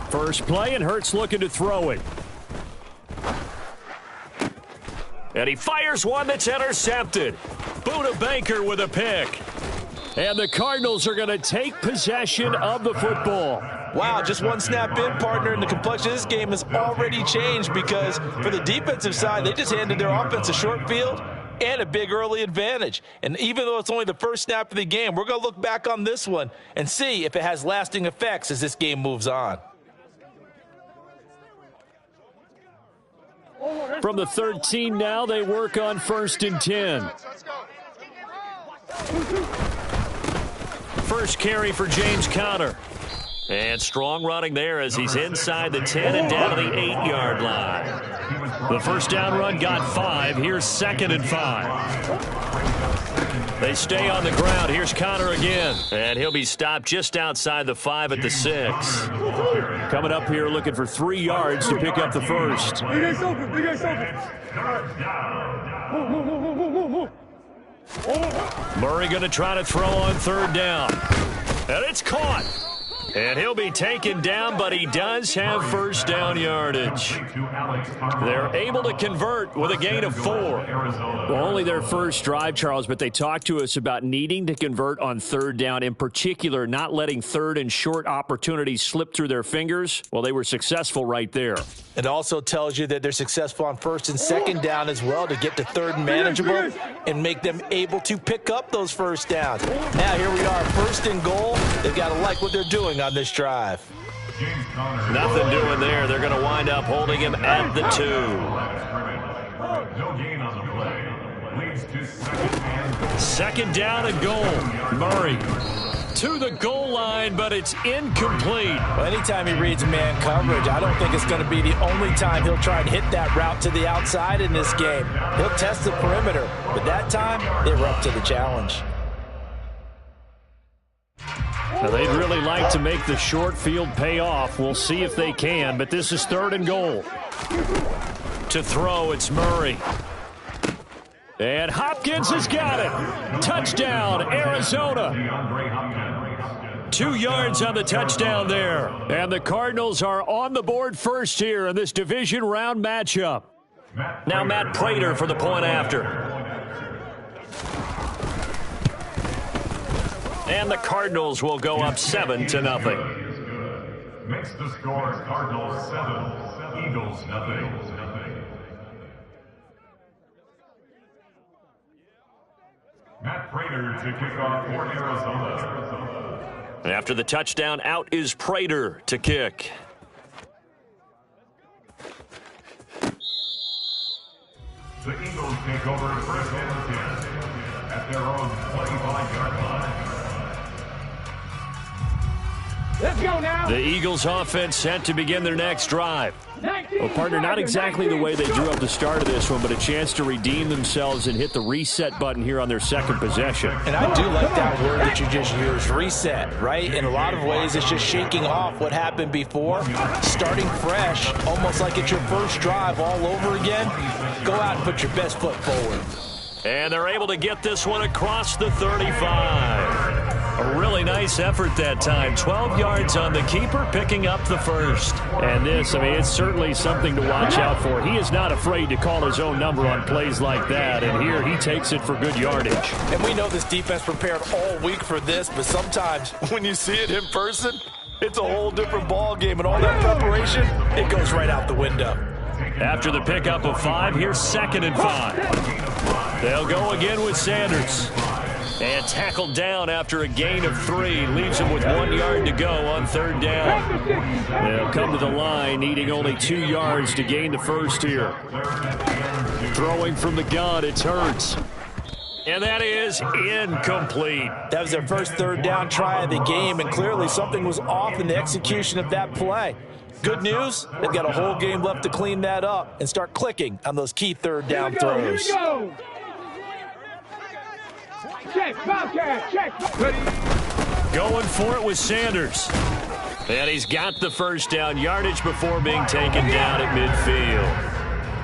First play, and Hurts looking to throw it. And he fires one that's intercepted. Buddha Baker with a pick. And the Cardinals are going to take possession of the football. Wow, just one snap in, partner, and the complexion of this game has already changed because for the defensive side, they just handed their offense a short field and a big early advantage. And even though it's only the first snap of the game, we're going to look back on this one and see if it has lasting effects as this game moves on. From the 13 now, they work on 1st and 10. First carry for James Conner. And strong running there as he's inside the 10 and down to the 8-yard line. The first down run got 5. Here's 2nd and 5. They stay on the ground. Here's Conner again. And he'll be stopped just outside the 5 at the 6. Coming up here looking for 3 yards to pick up the first. Murray going to try to throw on 3rd down. And it's caught. And he'll be taken down, but he does have first down yardage. They're able to convert with a gain of 4. Well, only their first drive, Charles, but they talked to us about needing to convert on 3rd down, in particular not letting 3rd and short opportunities slip through their fingers. Well, they were successful right there. It also tells you that they're successful on 1st and 2nd down as well to get to 3rd and manageable and make them able to pick up those first downs. Now here we are, 1st and goal. They've got to like what they're doing on this drive. Nothing doing there. They're going to wind up holding him at the 2. Second down and goal. Murray to the goal line, but it's incomplete. Well, anytime he reads man coverage, I don't think it's going to be the only time he'll try and hit that route to the outside in this game. He'll test the perimeter, but that time they were up to the challenge. Now, they'd really like to make the short field pay off. We'll see if they can, but this is 3rd and goal. To throw, it's Murray. And Hopkins has got it. Touchdown, Arizona. 2 yards on the touchdown there. And the Cardinals are on the board first here in this division round matchup. Now Matt Prater for the point after. And the Cardinals will go up 7-0. Makes the score Cardinals 7, Eagles nothing. Matt Prater to kick off for Arizona. After the touchdown, out is Prater to kick. The Eagles take over 1st and 10 at their own 25-yard line. Let's go now. The Eagles offense set to begin their next drive. Well, partner, not exactly the way they drew up the start of this one, but a chance to redeem themselves and hit the reset button here on their second possession. And I do like that word that you just used, reset, right? In a lot of ways, it's just shaking off what happened before, starting fresh, almost like it's your first drive all over again. Go out and put your best foot forward. And they're able to get this one across the 35. A really nice effort that time. 12 yards on the keeper, picking up the first. And this, I mean, it's certainly something to watch out for. He is not afraid to call his own number on plays like that. And here he takes it for good yardage. And we know this defense prepared all week for this, but sometimes when you see it in person, it's a whole different ball game. And all that preparation, it goes right out the window. After the pickup of 5, here's 2nd and 5. They'll go again with Sanders. And tackled down after a gain of 3. Leaves him with 1 yard to go on 3rd down. They'll come to the line, needing only 2 yards to gain the first here. Throwing from the gun, it's Hurts. And that is incomplete. That was their first 3rd down try of the game, and clearly something was off in the execution of that play. Good news, they've got a whole game left to clean that up and start clicking on those key 3rd down throws. Here we go. Check, Bobcat, check. Going for it with Sanders. And he's got the first down yardage before being taken down at midfield.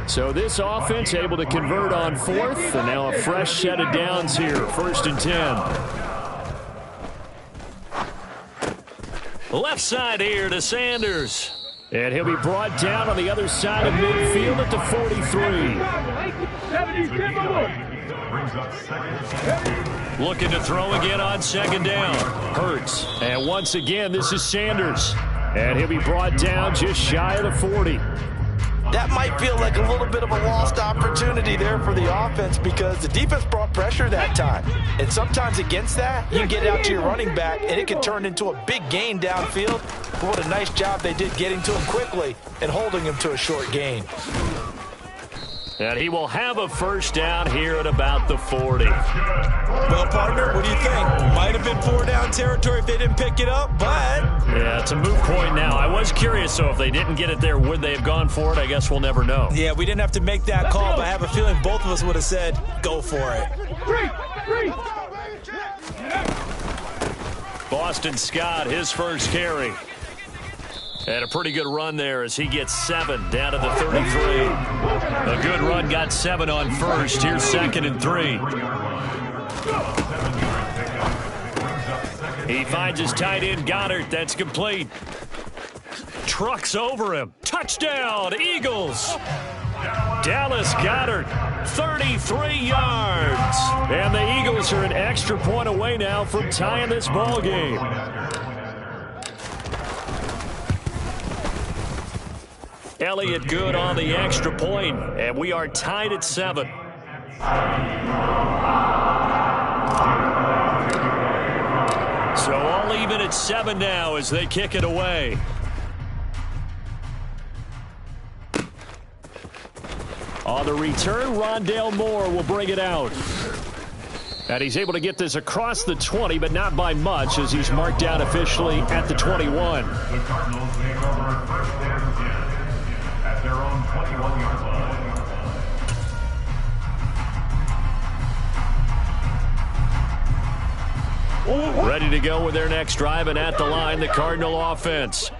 So this offense able to convert on fourth, and now a fresh set of downs here, 1st and 10. Left side here to Sanders. And he'll be brought down on the other side of midfield at the 43. Looking to throw again on 2nd down. Hurts. And once again, this is Sanders. And he'll be brought down just shy of the 40. That might feel like a little bit of a lost opportunity there for the offense because the defense brought pressure that time. And sometimes against that, you get it out to your running back, and it can turn into a big gain downfield. But what a nice job they did getting to him quickly and holding him to a short gain. And he will have a 1st down here at about the 40. Well, partner, what do you think? Might have been 4-down territory if they didn't pick it up, but... Yeah, it's a moot point now. I was curious, so if they didn't get it there, would they have gone for it? I guess we'll never know. Yeah, we didn't have to make that call, but I have a feeling both of us would have said, go for it. Boston Scott, his first carry. And a pretty good run there as he gets 7 down to the 33. A good run, got 7 on first. Here's 2nd and 3. He finds his tight end, Guttah. That's complete. Trucks over him. Touchdown, Eagles. Dallas Goedert, 33 yards. And the Eagles are an extra point away now from tying this ball game. Elliott good on the extra point, and we are tied at 7. So all even at 7 now as they kick it away. On the return, Rondale Moore will bring it out. And he's able to get this across the 20, but not by much as he's marked down officially at the 21. The Cardinals take over at 1st and 10 at their own 21-yard line. Ready to go with their next drive, and at the line, the Cardinal offense.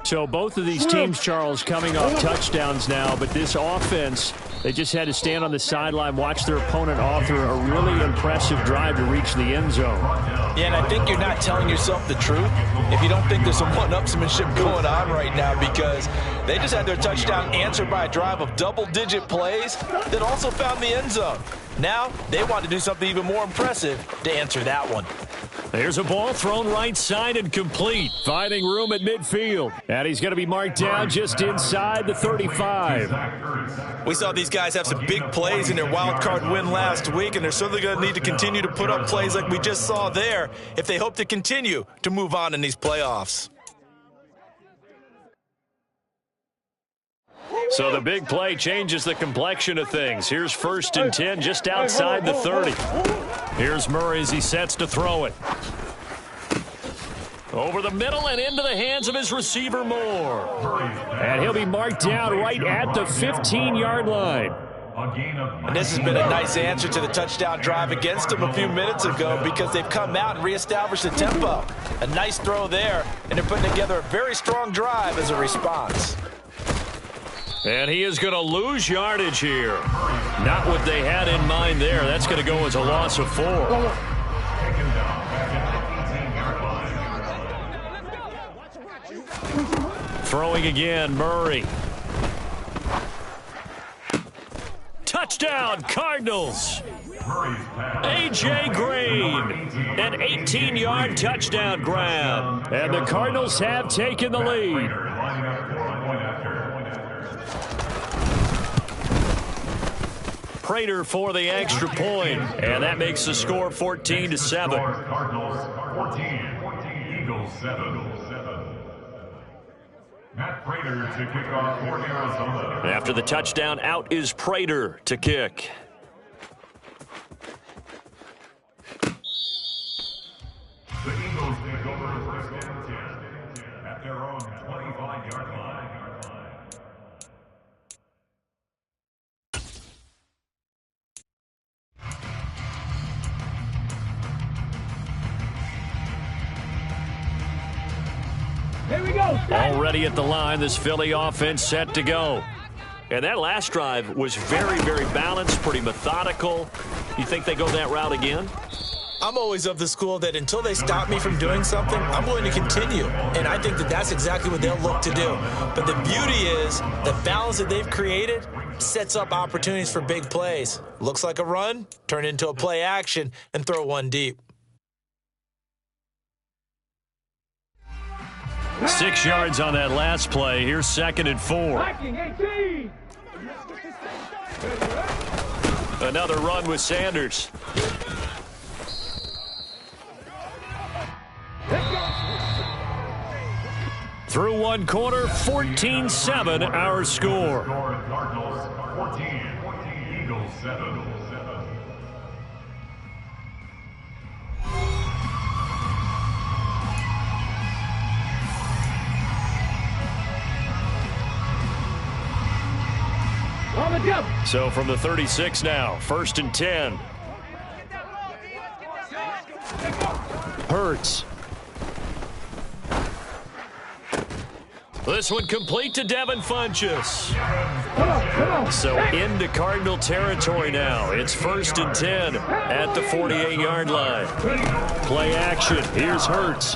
So both of these teams, Charles, coming off touchdowns now, but this offense, they just had to stand on the sideline, watch their opponent author a really impressive drive to reach the end zone. Yeah, and I think you're not telling yourself the truth if you don't think there's some one-upsmanship going on right now, because they just had their touchdown answered by a drive of double-digit plays that also found the end zone. Now they want to do something even more impressive to answer that one. There's a ball thrown right side and complete, finding room at midfield. And he's going to be marked down just inside the 35. We saw these guys have some big plays in their wild card win last week, and they're certainly going to need to continue to put up plays like we just saw there if they hope to continue to move on in these playoffs. So the big play changes the complexion of things. Here's 1st and 10 just outside the 30. Here's Murray as he sets to throw it. Over the middle and into the hands of his receiver, Moore. And he'll be marked down right at the 15-yard line. And this has been a nice answer to the touchdown drive against them a few minutes ago because they've come out and reestablished the tempo. A nice throw there, and they're putting together a very strong drive as a response. And he is going to lose yardage here. Not what they had in mind there. That's going to go as a loss of 4. Throwing again, Murray. Touchdown, Cardinals. A.J. Green, an 18-yard touchdown grab. And the Cardinals have taken the lead. Prater for the extra point, and that makes the score 14-7. Cardinals 14, Eagles 7. Matt Prater to kick off for Arizona. After the touchdown, out is Prater to kick. The Eagles take over 1st and 10 at their own 25-yard line. Here we go. Already at the line, this Philly offense set to go. And that last drive was very, very balanced, pretty methodical. You think they go that route again? I'm always of the school that until they stop me from doing something, I'm going to continue. And I think that that's exactly what they'll look to do. But the beauty is the balance that they've created sets up opportunities for big plays. Looks like a run, turn it into a play action, and throw one deep. 6 yards on that last play. Here's 2nd and 4. Another run with Sanders. Through one quarter, 14-7 our score. Cardinals 14, Eagles 7. So from the 36 now, 1st and 10. Hurts. This one complete to Devin Funchess. So into Cardinal territory now. It's 1st and 10 at the 48-yard line. Play action. Here's Hurts.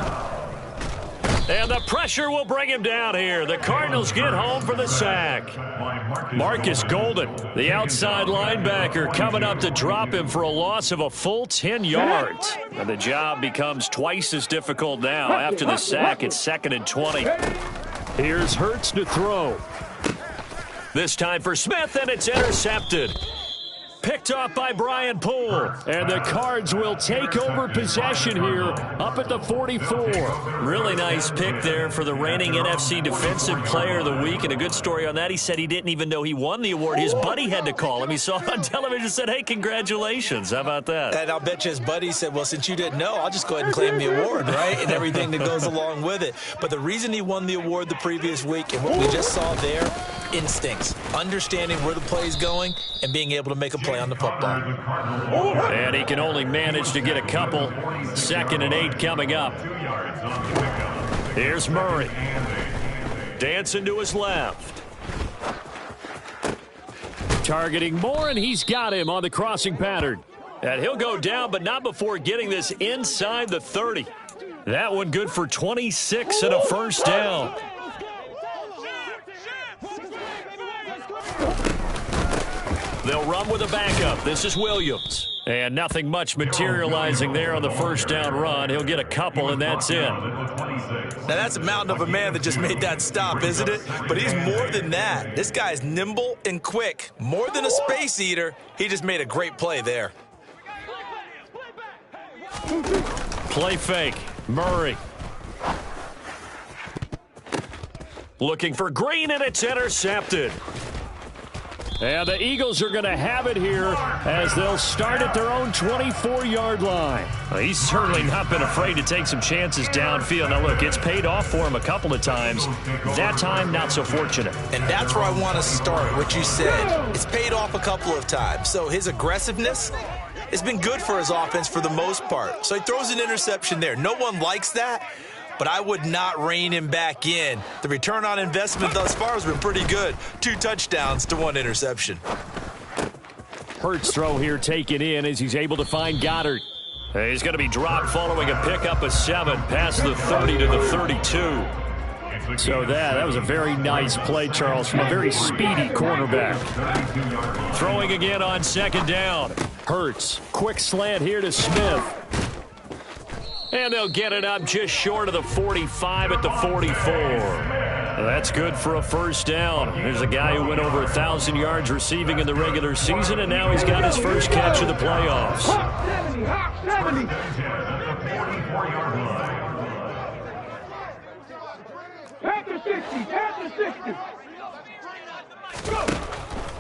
And the pressure will bring him down here. The Cardinals get home for the sack. Marcus Golden, the outside linebacker, coming up to drop him for a loss of a full 10 yards. And the job becomes twice as difficult now. After the sack, it's 2nd and 20. Here's Hurts to throw. This time for Smith, and it's intercepted. Picked off by Brian Poole. And the Cards will take over possession here up at the 44. Really nice pick there for the reigning NFC Defensive Player of the Week. And a good story on that. He said he didn't even know he won the award. His buddy had to call him. He saw it on television and said, hey, congratulations. How about that? And I'll bet you his buddy said, well, since you didn't know, I'll just go ahead and claim the award, right? And everything that goes along with it. But the reason he won the award the previous week and what we just saw there, instincts, understanding where the play is going and being able to make a play on the football. And he can only manage to get a couple. 2nd and 8 coming up. Here's Murray. Dancing to his left. Targeting Moore, and he's got him on the crossing pattern. And he'll go down, but not before getting this inside the 30. That one good for 26 and a first down. They'll run with a backup. This is Williams. And nothing much materializing there on the first down run. He'll get a couple, and that's it. Now, that's a mountain of a man that just made that stop, isn't it? But he's more than that. This guy's nimble and quick. More than a space eater, he just made a great play there. Play fake. Murray. Looking for Green, and it's intercepted. And the Eagles are going to have it here as they'll start at their own 24-yard line. Well, he's certainly not been afraid to take some chances downfield. Now, look, it's paid off for him a couple of times. That time, not so fortunate. And that's where I want to start, what you said. It's paid off a couple of times. So his aggressiveness has been good for his offense for the most part. So he throws an interception there. No one likes that, but I would not rein him back in. The return on investment thus far has been pretty good. 2 touchdowns to 1 interception. Hurts throw here taken in as he's able to find Goddard. He's going to be dropped following a pickup of 7 past the 30 to the 32. So that was a very nice play, Charles, from a very speedy cornerback. Throwing again on 2nd down. Hurts, quick slant here to Smith. And they'll get it up just short of the 45 at the 44. That's good for a first down. There's a guy who went over 1,000 yards receiving in the regular season, and now he's got his first catch of the playoffs.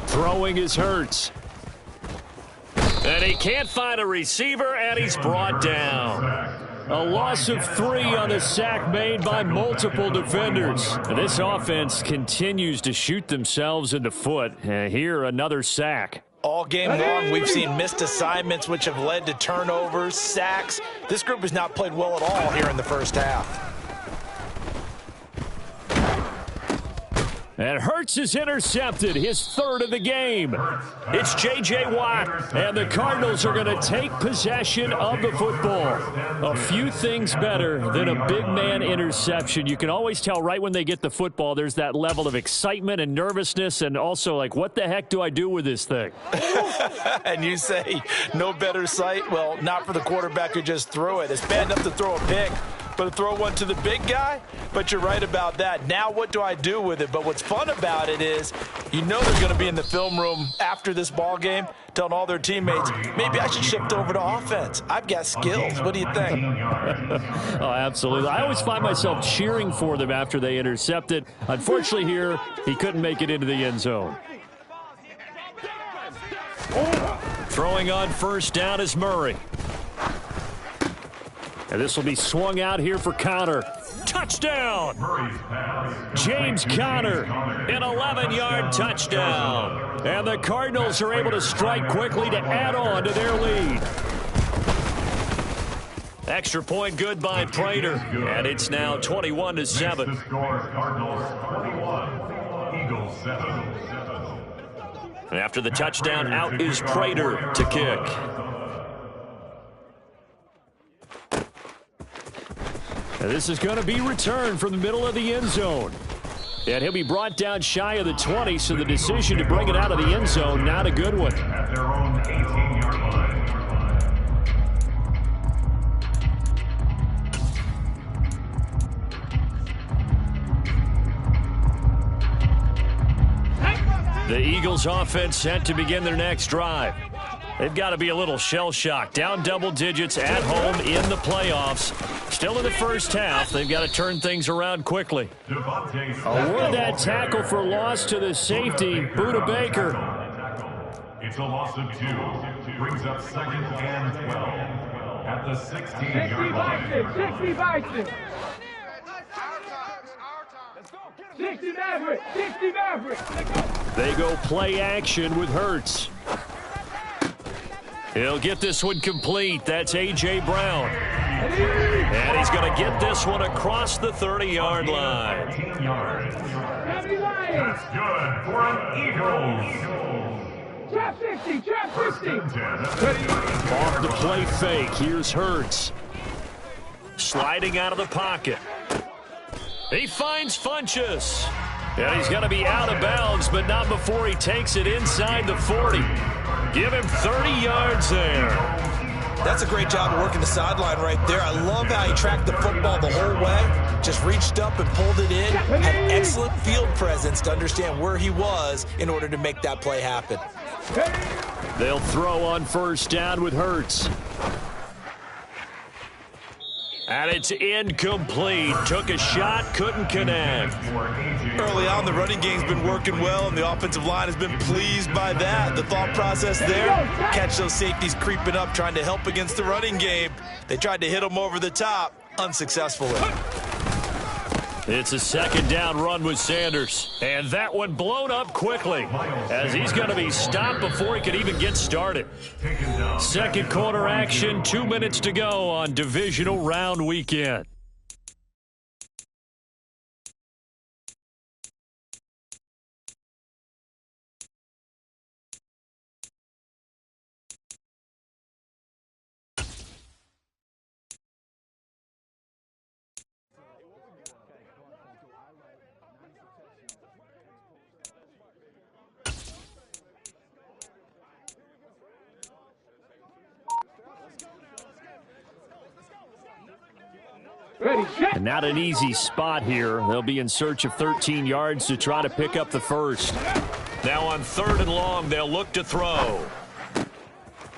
Throwing is Hurts. And he can't find a receiver, and he's brought down. A loss of 3 on the sack made by multiple defenders. This offense continues to shoot themselves in the foot. Here, another sack. All game long, we've seen missed assignments, which have led to turnovers, sacks. This group has not played well at all here in the first half. And Hurts is intercepted, his third of the game. It's J.J. Watt, and the Cardinals are going to take possession of the football. A few things better than a big man interception. You can always tell right when they get the football, there's that level of excitement and nervousness, and also like, what the heck do I do with this thing? And you say no better sight? Well, not for the quarterback who just threw it. It's bad enough to throw a pick, but to throw one to the big guy? But you're right about that. Now what do I do with it? But what's fun about it is you know they're going to be in the film room after this ball game telling all their teammates, maybe I should shift over to offense. I've got skills. What do you think? Oh, absolutely. I always find myself cheering for them after they intercept it. Unfortunately here, he couldn't make it into the end zone. Throwing on first down is Murray. And this will be swung out here for Conner. Touchdown! James Conner, an 11-yard touchdown. And the Cardinals are able to strike quickly to add on to their lead. Extra point good by Prater. And it's now 21-7. And after the touchdown, out is Prater to kick. And this is going to be returned from the middle of the end zone. And he'll be brought down shy of the 20, so the decision to bring it out of the end zone, not a good one. At their own 18-yard line. The Eagles offense set to begin their next drive. They've got to be a little shell-shocked. Down double digits at home in the playoffs. Still in the first half. They've got to turn things around quickly. Award that tackle for loss to the safety, Buda Baker. It's a loss of 2. Brings up 2nd and 12. At the 16-yard line. 60 Bison. 60 Maverick. 60 Maverick. They go play action with Hurts. He'll get this one complete. That's A.J. Brown. And he's going to get this one across the 30-yard line. That's good for an Eagles. Trap 60, trap 60. Off the play fake. Here's Hurts. Sliding out of the pocket. He finds Funchess. And he's going to be out of bounds, but not before he takes it inside the 40. Give him 30 yards there. That's a great job of working the sideline right there. I love how he tracked the football the whole way. Just reached up and pulled it in. Had excellent field presence to understand where he was in order to make that play happen. They'll throw on first down with Hurts. And it's incomplete. Took a shot, couldn't connect. Early on, the running game's been working well, and the offensive line has been pleased by that. The thought process there, catch those safeties creeping up, trying to help against the running game. They tried to hit them over the top, unsuccessfully. It's a second down run with Sanders. And that one blown up quickly as he's going to be stopped before he could even get started. Second quarter action, 2 minutes to go on divisional round weekend. And not an easy spot here. They'll be in search of 13 yards to try to pick up the first. Now on 3rd and long, they'll look to throw.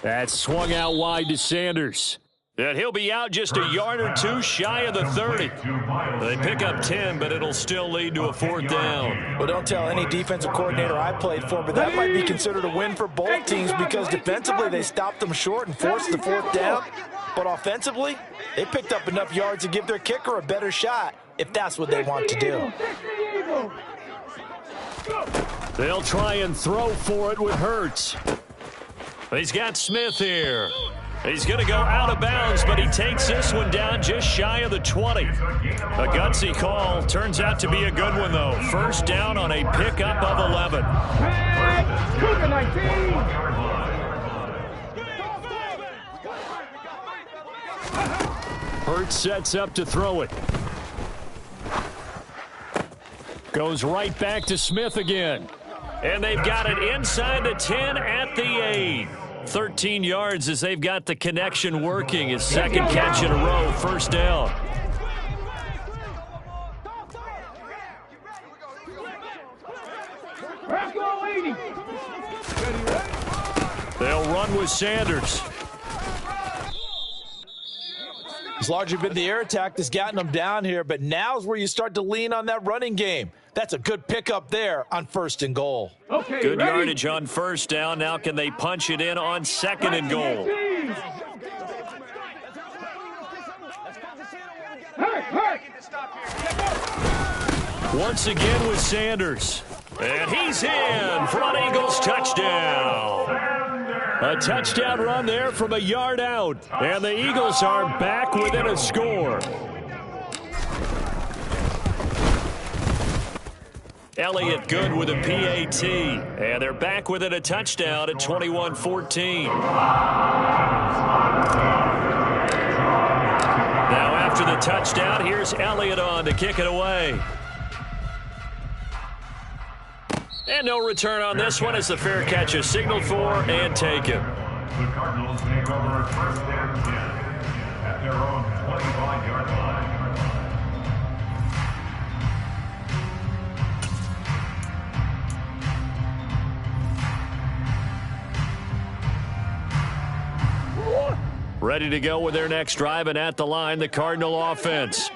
That's swung out wide to Sanders. And he'll be out just a yard or two shy of the 30. They pick up 10, but it'll still lead to a 4th down. Well, don't tell any defensive coordinator I played for, but that might be considered a win for both teams because defensively they stopped them short and forced the 4th down. But offensively, they picked up enough yards to give their kicker a better shot if that's what they want to do. They'll try and throw for it with Hurts. He's got Smith here. He's going to go out of bounds, but he takes this one down just shy of the 20. A gutsy call. Turns out to be a good one, though. First down on a pickup of 11. Cougar 19. Hurts sets up to throw it. Goes right back to Smith again. And they've got it inside the 10 at the 8. 13 yards as they've got the connection working. His second catch in a row, first down. They'll run with Sanders. It's largely been the air attack that's gotten them down here, but now's where you start to lean on that running game. That's a good pickup there on 1st and goal. Okay, good ready? yardage on first down. Now can they punch it in on 2nd and goal? Once again with Sanders. And he's in for an Eagles touchdown. A touchdown run there from a yard out. And the Eagles are back within a score. Elliott good with a PAT. And they're back within a touchdown at 21-14. Now after the touchdown, here's Elliott on to kick it away. And no return on this one as the fair catch is signaled for and taken. The Cardinals take over 1st and 10 at their own 25-yard line. Ready to go with their next drive, and at the line, the Cardinal offense.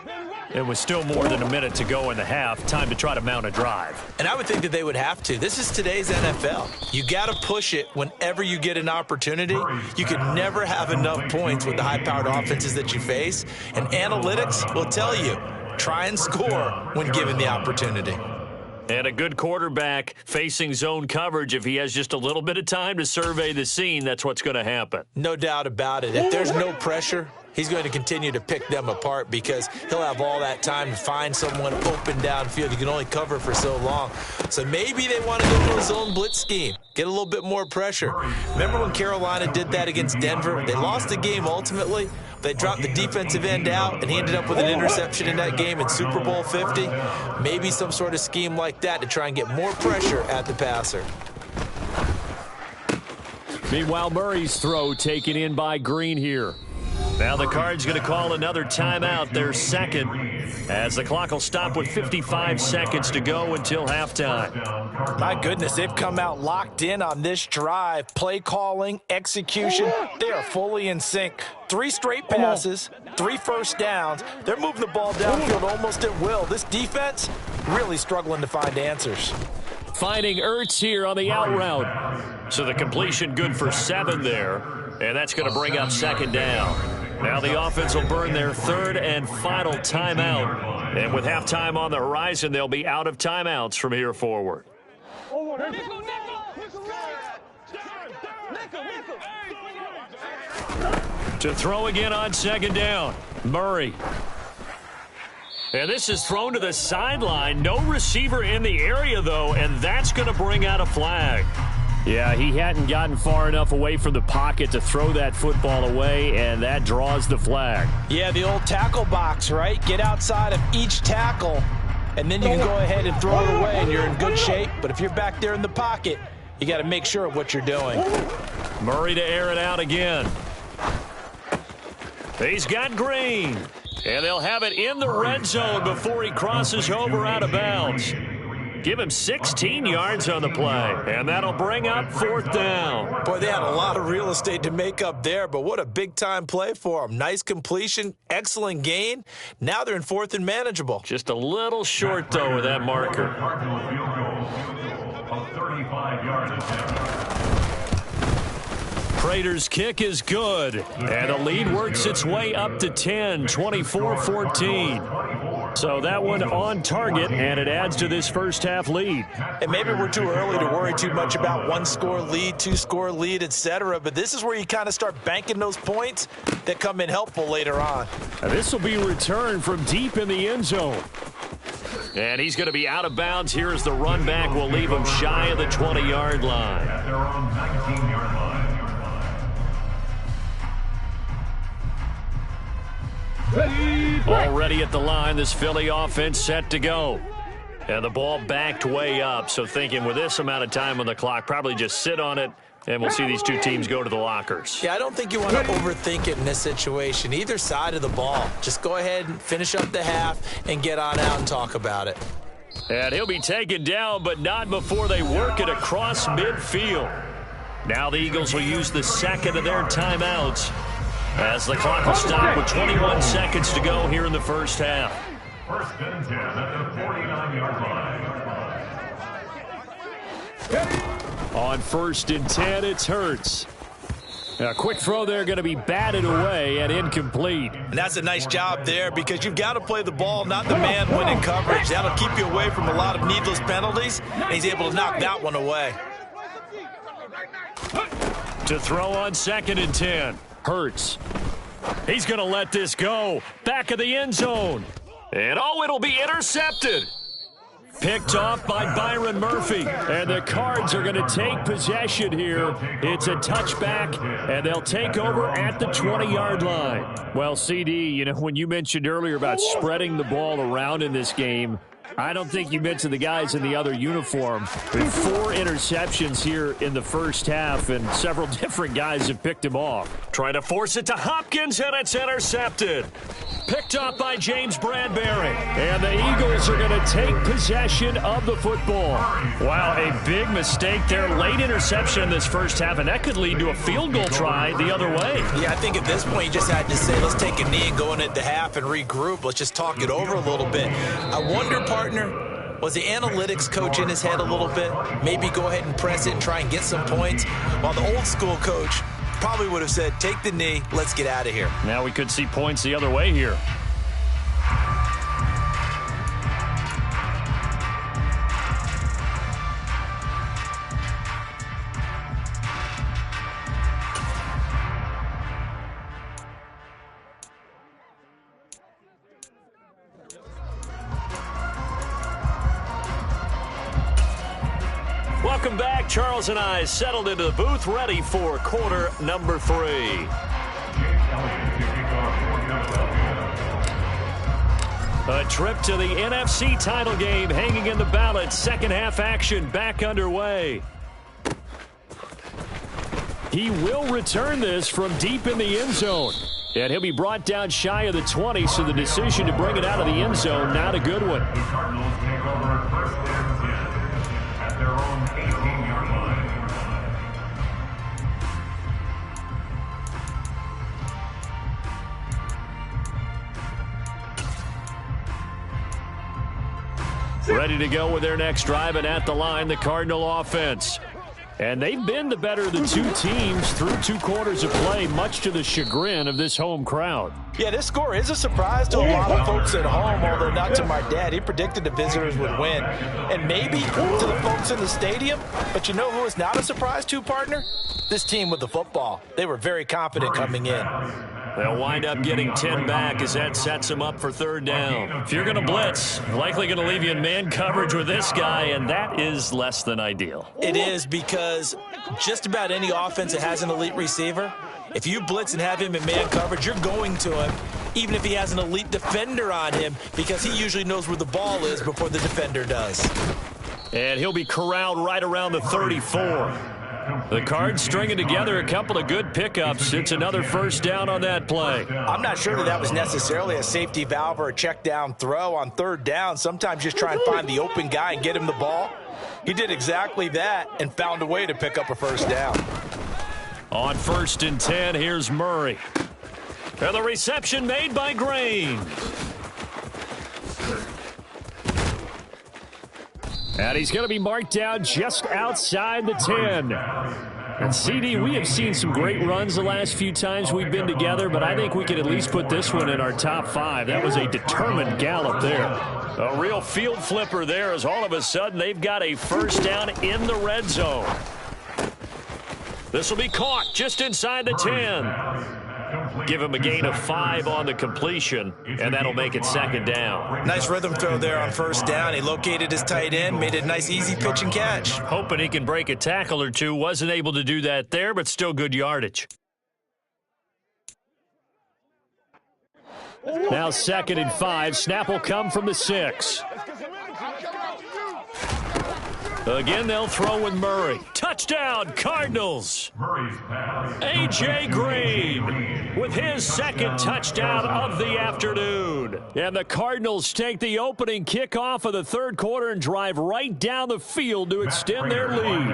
It was still more than a minute to go in the half. Time to try to mount a drive. And I would think that they would have to. This is today's NFL. You got to push it whenever you get an opportunity. You can never have enough points with the high-powered offenses that you face. And analytics will tell you, try and score when given the opportunity. And a good quarterback facing zone coverage, if he has just a little bit of time to survey the scene, that's what's going to happen. No doubt about it. If there's no pressure, he's going to continue to pick them apart because he'll have all that time to find someone open downfield. You can only cover for so long. So maybe they want to go to a zone blitz scheme, get a little bit more pressure. Remember when Carolina did that against Denver? They lost the game ultimately. They dropped the defensive end out, and he ended up with an interception in that game in Super Bowl 50. Maybe some sort of scheme like that to try and get more pressure at the passer. Meanwhile, Murray's throw taken in by Green here. Now the Cards going to call another timeout, their second, as the clock will stop with 55 seconds to go until halftime. My goodness, they've come out locked in on this drive. Play calling, execution, they are fully in sync. 3 straight passes, 3 first downs. They're moving the ball downfield almost at will. This defense really struggling to find answers. Finding Ertz here on the out route. So the completion good for 7 there, and that's going to bring up 2nd down. Now the offense will burn their 3rd and final timeout. And with halftime on the horizon, they'll be out of timeouts from here forward. To throw again on 2nd down, Murray. And this is thrown to the sideline. No receiver in the area, though, and that's going to bring out a flag. Yeah, he hadn't gotten far enough away from the pocket to throw that football away, and that draws the flag. Yeah, the old tackle box, right? Get outside of each tackle, and then you can go ahead and throw it away, and you're in good shape. But if you're back there in the pocket, you got to make sure of what you're doing. Murray to air it out again. He's got Green. And they'll have it in the red zone before he crosses over out of bounds. Give him 16 yards on the play, and that'll bring up 4th down. Boy, they had a lot of real estate to make up there, but what a big-time play for them. Nice completion, excellent gain. Now they're in 4th and manageable. Just a little short, though, with that marker. Cardinal field goal of 35-yard attempt. Prater's kick is good, and the lead works its way up to 10, 24-14. So that one on target, and it adds to this first half lead. And maybe we're too early to worry too much about one-score lead, two-score lead, etc. But this is where you kind of start banking those points that come in helpful later on. And this will be returned from deep in the end zone. And he's going to be out of bounds here as the run back will leave him shy of the 20-yard line. At their own 19-yard line. Already at the line, this Philly offense set to go. And the ball backed way up, so thinking with this amount of time on the clock, probably just sit on it, and we'll see these two teams go to the lockers. Yeah, I don't think you want to overthink it in this situation. Either side of the ball. Just go ahead and finish up the half and get on out and talk about it. And he'll be taken down, but not before they work it across midfield. Now the Eagles will use the second of their timeouts as the clock will stop with 21 seconds to go here in the first half. First and 10 at the 49-yard line. On first and 10, it's Hurts. A quick throw there going to be batted away and incomplete. And that's a nice job there because you've got to play the ball, not the man winning coverage. That'll keep you away from a lot of needless penalties, and he's able to knock that one away. To throw on second and 10. Hurts. He's going to let this go. Back of the end zone. And it'll be intercepted. Picked off by Byron Murphy. And the Cards are going to take possession here. It's a touchback, and they'll take over at the 20-yard line. Well, CD, when you mentioned earlier about spreading the ball around in this game, I don't think you mentioned the guys in the other uniform. With 4 interceptions here in the first half, and several different guys have picked him off. Trying to force it to Hopkins, and it's intercepted. Picked up by James Bradbury. And the Eagles are going to take possession of the football. Wow, a big mistake there. Late interception in this first half, and that could lead to a field goal try the other way. Yeah, I think at this point you just had to say, let's take a knee and go in at the half and regroup. Let's just talk it over a little bit. I wonder, partner, was the analytics coach in his head a little bit? Maybe go ahead and press it and try and get some points? While the old school coach probably would have said, take the knee, let's get out of here. Now we could see points the other way here. Welcome back. Charles and I settled into the booth, ready for quarter number 3. A trip to the NFC title game hanging in the balance. Second half action back underway. He will return this from deep in the end zone. And he'll be brought down shy of the 20, so the decision to bring it out of the end zone, not a good one. The Cardinals take over at first and 10 at their own 18-yard line. Ready to go with their next drive, and at the line, the Cardinal offense. And they've been the better of the two teams through 2 quarters of play, much to the chagrin of this home crowd. Yeah, this score is a surprise to a lot of folks at home, although not to my dad. He predicted the visitors would win. And maybe to the folks in the stadium. But you know who is not a surprise to, partner? This team with the football. They were very confident coming in. They'll wind up getting 10 back as that sets them up for third down. If you're going to blitz, likely going to leave you in man coverage with this guy, and that is less than ideal. It is, because just about any offense that has an elite receiver, if you blitz and have him in man coverage, you're going to him, even if he has an elite defender on him, because he usually knows where the ball is before the defender does. And he'll be corralled right around the 34. The Cards stringing together a couple of good pickups. It's another first down on that play. I'm not sure that was necessarily a safety valve or a check down throw on third down. Sometimes just try and find the open guy and get him the ball. He did exactly that and found a way to pick up a first down. On first and 10, here's Murray. And the reception made by Grain. And he's going to be marked down just outside the 10. And CD, we have seen some great runs the last few times we've been together, but I think we could at least put this one in our top 5. That was a determined gallop there. A real field flipper there as all of a sudden they've got a first down in the red zone. This will be caught just inside the 10. Give him a gain of 5 on the completion, and that'll make it second down. Nice rhythm throw there on first down. He located his tight end, made it a nice easy pitch and catch. Hoping he can break a tackle or two. Wasn't able to do that there, but still good yardage. Now 2nd and 5. Snap will come from the 6. Again, they'll throw with Murray. Touchdown, Cardinals. A.J. Green with his 2nd touchdown of the afternoon. And the Cardinals take the opening kickoff of the 3rd quarter and drive right down the field to extend their lead.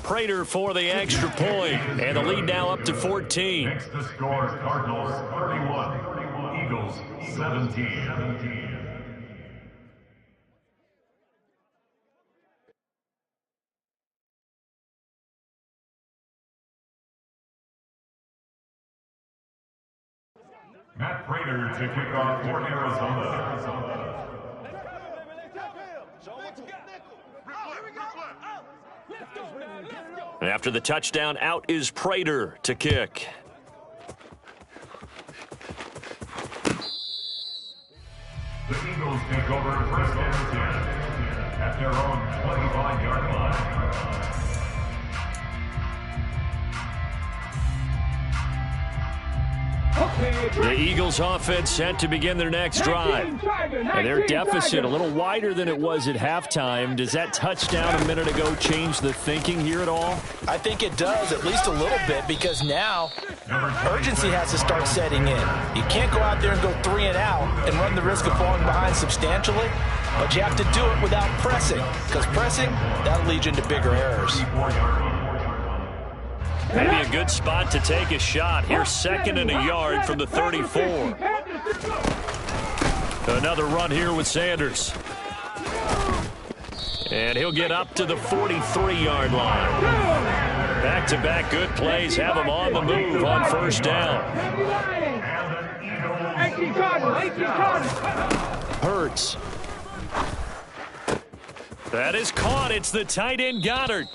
Prater for the extra point, and the lead now up to 14. Next to score, Cardinals 31, Eagles 17. Matt Prater to kick off for Arizona. After the touchdown, out is Prater to kick. The Eagles take over first and 10 at their own 25-yard line. The Eagles offense set to begin their next drive. And their deficit a little wider than it was at halftime. Does that touchdown a minute ago change the thinking here at all? I think it does, at least a little bit, because now urgency has to start setting in. You can't go out there and go 3 and out and run the risk of falling behind substantially, but you have to do it without pressing, because pressing, that'll lead you into bigger errors. Maybe a good spot to take a shot. Here's 2nd and a yard from the 34. Another run here with Sanders. And he'll get up to the 43-yard line. Back-to-back good plays have him on the move on first down. Hurts. That is caught. It's the tight end Guttah.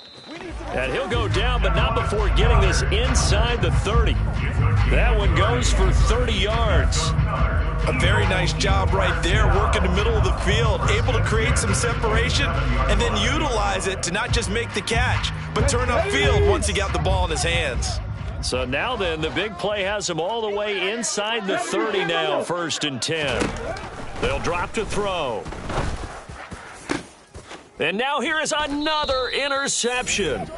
And he'll go down, but not before getting this inside the 30. That one goes for 30 yards. A very nice job right there, working the middle of the field, able to create some separation and then utilize it to not just make the catch, but turn upfield once he got the ball in his hands. So now then, the big play has him all the way inside the 30 now, 1st and 10. They'll drop to throw. And now here is another interception.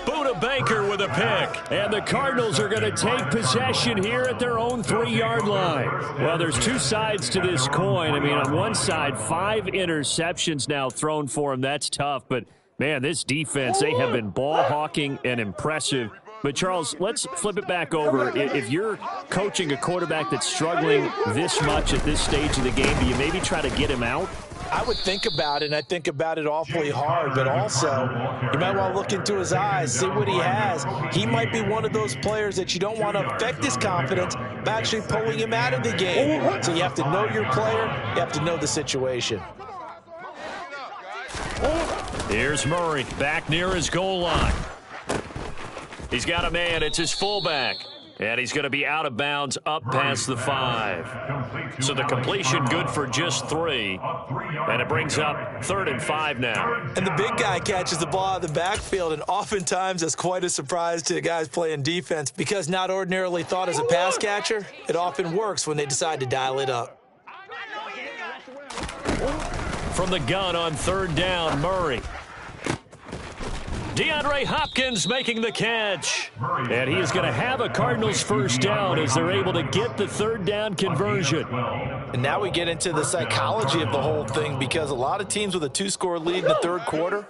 Buda Baker with a pick. And the Cardinals are going to take possession here at their own 3-yard line. Well, there's two sides to this coin. I mean, on one side, 5 interceptions now thrown for him. That's tough. But, man, this defense, they have been ball hawking and impressive. But, Charles, let's flip it back over. If you're coaching a quarterback that's struggling this much at this stage of the game, do you maybe try to get him out? I would think about it, and I think about it awfully hard, but also you might want to look into his eyes, see what he has. He might be one of those players that you don't want to affect his confidence by actually pulling him out of the game. So you have to know your player, you have to know the situation. Here's Murray back near his goal line. He's got a man, it's his fullback. And he's going to be out of bounds up past the 5. So the completion good for just 3. And it brings up 3rd and 5 now. And the big guy catches the ball out of the backfield, and oftentimes that's quite a surprise to the guys playing defense because not ordinarily thought as a pass catcher, it often works when they decide to dial it up. From the gun on 3rd down, Murray. DeAndre Hopkins making the catch. And he is going to have a Cardinals first down as they're able to get the 3rd down conversion. And now we get into the psychology of the whole thing because a lot of teams with a 2-score lead in the 3rd quarter,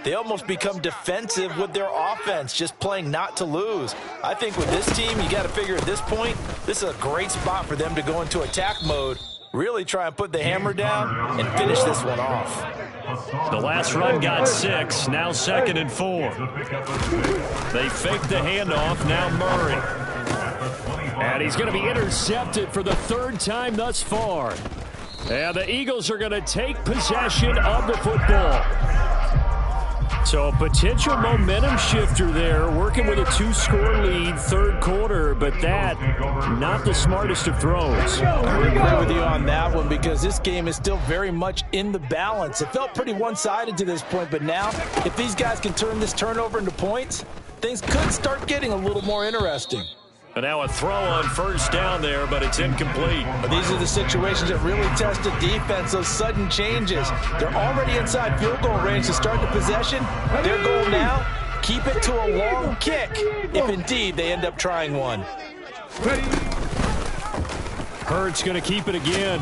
they almost become defensive with their offense, just playing not to lose. I think with this team, you got to figure at this point, this is a great spot for them to go into attack mode really try and put the hammer down and finish this one off. The last run got 6, now 2nd and 4. They fake the handoff, now Murray. And he's going to be intercepted for the 3rd time thus far. And the Eagles are going to take possession of the football. So a potential momentum shifter there, working with a 2-score lead, 3rd quarter, but that, not the smartest of throws. I would agree with you on that one because this game is still very much in the balance. It felt pretty one-sided to this point, but now, if these guys can turn this turnover into points, things could start getting a little more interesting. And now a throw on 1st down there, but it's incomplete. But these are the situations that really test the defense, those sudden changes. They're already inside field goal range to start the possession. Their goal now, keep it to a long kick, if indeed they end up trying one. Hurts going to keep it again.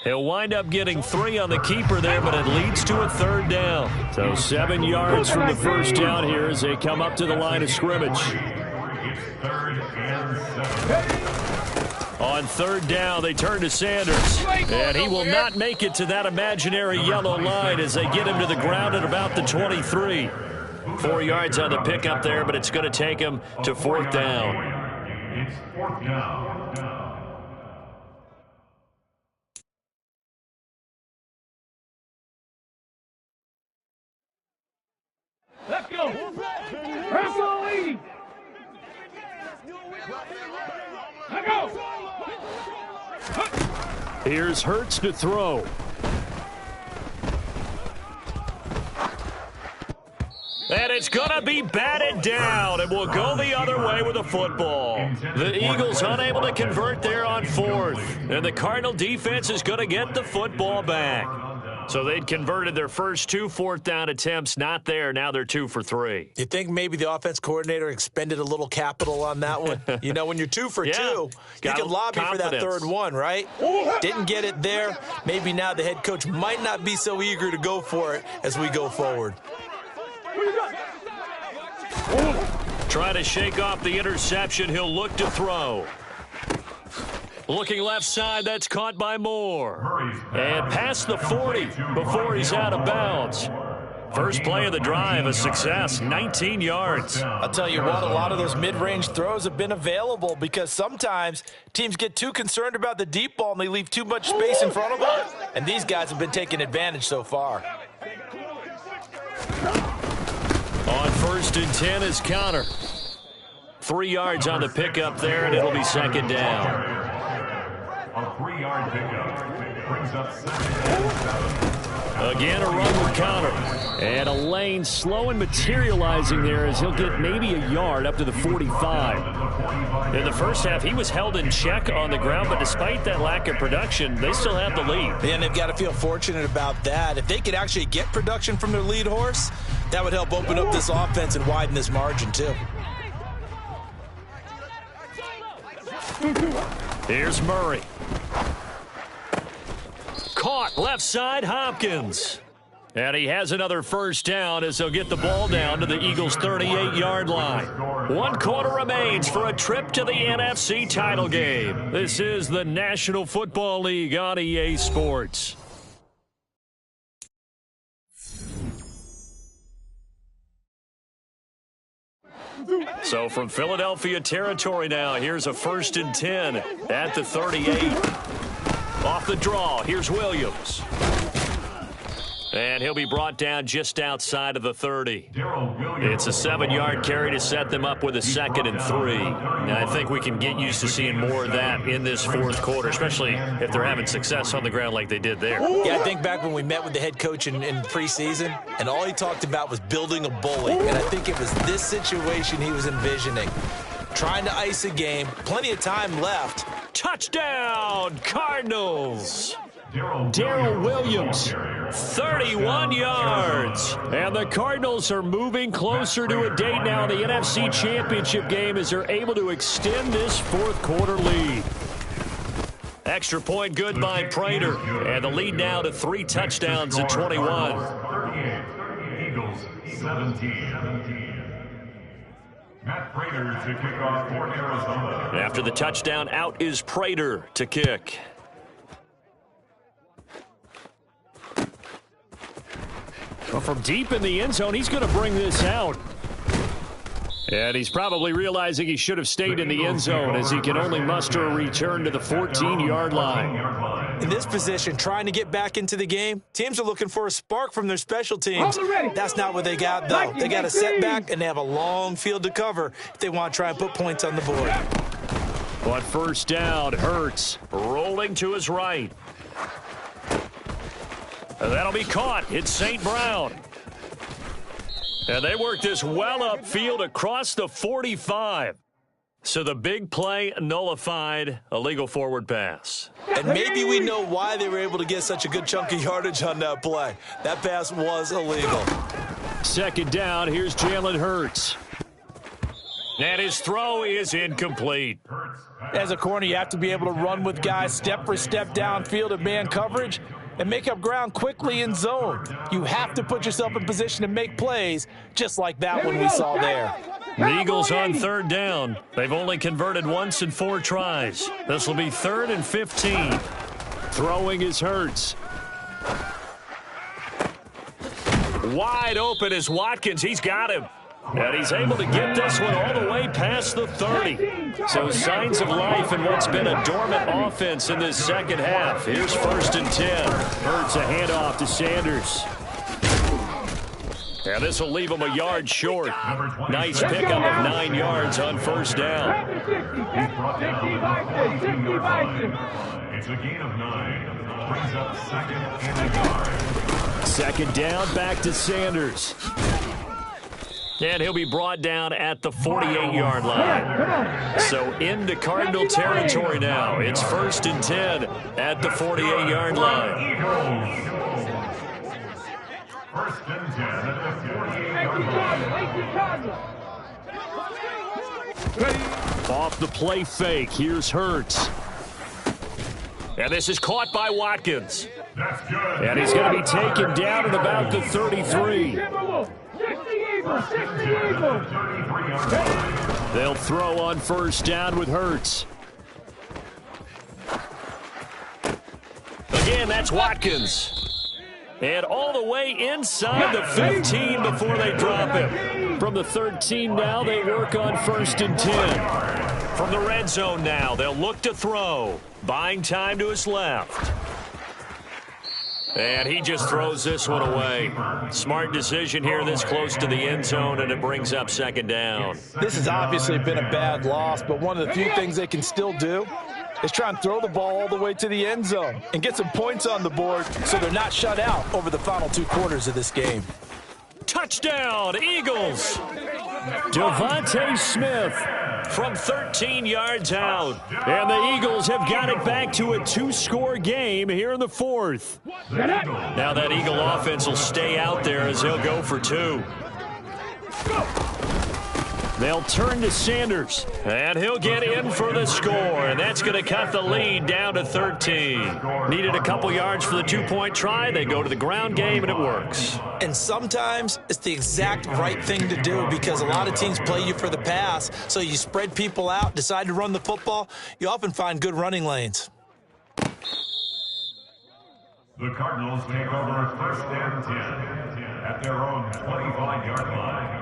He'll wind up getting 3 on the keeper there, but it leads to a 3rd down. So 7 yards from the 1st down here as they come up to the line of scrimmage. On 3rd down, they turn to Sanders. And he will not make it to that imaginary yellow line as they get him to the ground at about the 23. 4 yards on the pickup there, but it's going to take him to 4th down. It's 4th down. Let's go. Press the lead. Let's go. Here's Hurts to throw. And it's going to be batted down, and we'll go the other way with the football. The Eagles unable to convert there on 4th, and the Cardinal defense is going to get the football back. So they'd converted their first 2 4th down attempts, not there. Now they're 2 for 3. You think maybe the offense coordinator expended a little capital on that one? You know, when you're 2 for 2, you can lobby for that 3rd one, right? Didn't get it there. Maybe now the head coach might not be so eager to go for it as we go forward. Try to shake off the interception. He'll look to throw. Looking left side, that's caught by Moore. And past the 40 before he's out of bounds. First play of the drive, a success, 19 yards. I'll tell you what, a lot of those mid-range throws have been available because sometimes teams get too concerned about the deep ball and they leave too much space in front of them. And these guys have been taking advantage so far. On 1st and 10 is Connor. 3 yards on the pickup there, and it'll be 2nd down. A 3-yard pickup brings up 2nd and 7. Again, a run with Connor. And a lane slow and materializing there as he'll get maybe a yard up to the 45. In the first half, he was held in check on the ground, but despite that lack of production, they still have the lead. And they've got to feel fortunate about that. If they could actually get production from their lead horse, that would help open up this offense and widen this margin, too. Here's Murray. Caught left side, Hopkins. And he has another first down as they'll get the ball down to the Eagles' 38-yard line. 1 quarter remains for a trip to the NFC title game. This is the National Football League on EA Sports. So from Philadelphia territory now, here's a 1st and 10 at the 38. Off the draw, here's Williams. And he'll be brought down just outside of the 30. It's a 7-yard carry to set them up with a 2nd and 3. And I think we can get used to seeing more of that in this 4th quarter, especially if they're having success on the ground like they did there. Yeah, I think back when we met with the head coach in preseason, and all he talked about was building a bully. And I think it was this situation he was envisioning. Trying to ice a game, plenty of time left. Touchdown, Cardinals! Darrell Williams, 31 yards. And the Cardinals are moving closer to a date now in the NFC Championship game as they're able to extend this 4th quarter lead. Extra point good by Prater. And the lead now to 3 touchdowns at 21. 38, Eagles 17. Matt Prater to kick off for Arizona. After the touchdown, out is Prater to kick. Well, from deep in the end zone, he's going to bring this out. And he's probably realizing he should have stayed in the end zone as he can only muster a return to the 14-yard line. In this position, trying to get back into the game, teams are looking for a spark from their special teams. That's not what they got, though. They got a setback, and they have a long field to cover if they want to try and put points on the board. On first down, Hurts rolling to his right. And that'll be caught. It's St. Brown. And they work this well upfield across the 45. So the big play nullified, a legal forward pass. And maybe we know why they were able to get such a good chunk of yardage on that play. That pass was illegal. Second down, here's Jalen Hurts. And his throw is incomplete. As a corner, you have to be able to run with guys step for step downfield in man coverage and make up ground quickly in zone. You have to put yourself in position to make plays just like that one we saw there. The Eagles on third down. They've only converted once in 4 tries. This will be 3rd and 15. Throwing is Hurts. Wide open is Watkins. He's got him. And he's able to get this one all the way past the 30. So signs of life in what's been a dormant offense in this second half. Here's 1st and 10. Hurts a handoff to Sanders. And this will leave him a yard short. Nice pickup of 9 yards on first down. It's a gain of 9. Brings up 2nd and a yard. Second down, back to Sanders. And he'll be brought down at the 48-yard line. So into Cardinal territory now. It's 1st and 10 at the 48-yard line. 1st and 10 at the 48-yard line. Off the play fake, here's Hurts. And this is caught by Watkins. That's good. And he's going to be taken down at about the 33. They'll throw on first down with Hurts. Again, that's Watkins. And all the way inside the 15 before they drop him. From the 13 now, they work on 1st and 10. From the red zone now, they'll look to throw. Buying time to his left. And he just throws this one away. Smart decision here this close to the end zone, and it brings up 2nd down. This has obviously been a bad loss, but one of the few things they can still do is try and throw the ball all the way to the end zone and get some points on the board so they're not shut out over the final 2 quarters of this game. Touchdown, Eagles! Devontae Smith from 13 yards out. And the Eagles have got it back to a 2-score game here in the 4th. Now that Eagle offense will stay out there as he'll go for 2. They'll turn to Sanders, and he'll get in for the score, and that's going to cut the lead down to 13. Needed a couple yards for the 2-point try. They go to the ground game, and it works. And sometimes it's the exact right thing to do because a lot of teams play you for the pass, so you spread people out, decide to run the football. You often find good running lanes. The Cardinals take over 1st and 10 at their own 25-yard line.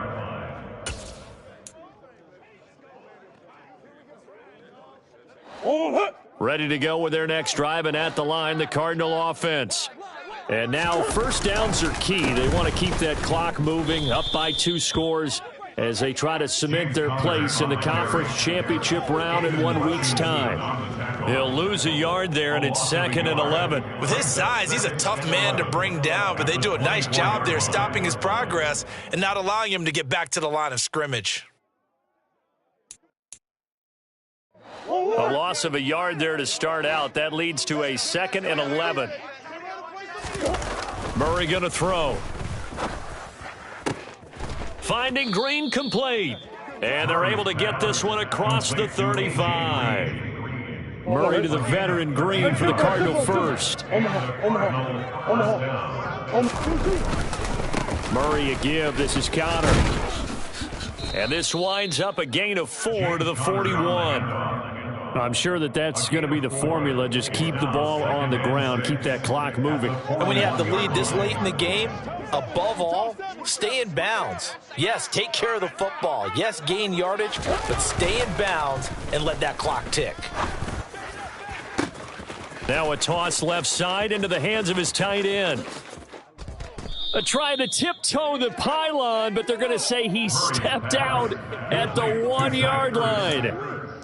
Ready to go with their next drive, and at the line, the Cardinal offense. And now first downs are key. They want to keep that clock moving, up by 2 scores as they try to cement their place in the conference championship round in 1 week's time. He'll lose a yard there, and it's 2nd and 11. With his size, he's a tough man to bring down, but they do a nice job there stopping his progress and not allowing him to get back to the line of scrimmage. A loss of a yard there to start out. That leads to a 2nd and 11. Murray going to throw. Finding Green complete. And they're able to get this one across the 35. Murray to the veteran Green for the Cardinal first. Murray a give. This is Connor. And this winds up a gain of 4 to the 41. I'm sure that's going to be the formula. Just keep the ball on the ground, keep that clock moving. And when you have the lead this late in the game, above all, stay in bounds. Yes, take care of the football. Yes, gain yardage, but stay in bounds and let that clock tick. Now a toss left side into the hands of his tight end. Trying to tiptoe the pylon, but they're going to say he stepped out at the 1 yard line.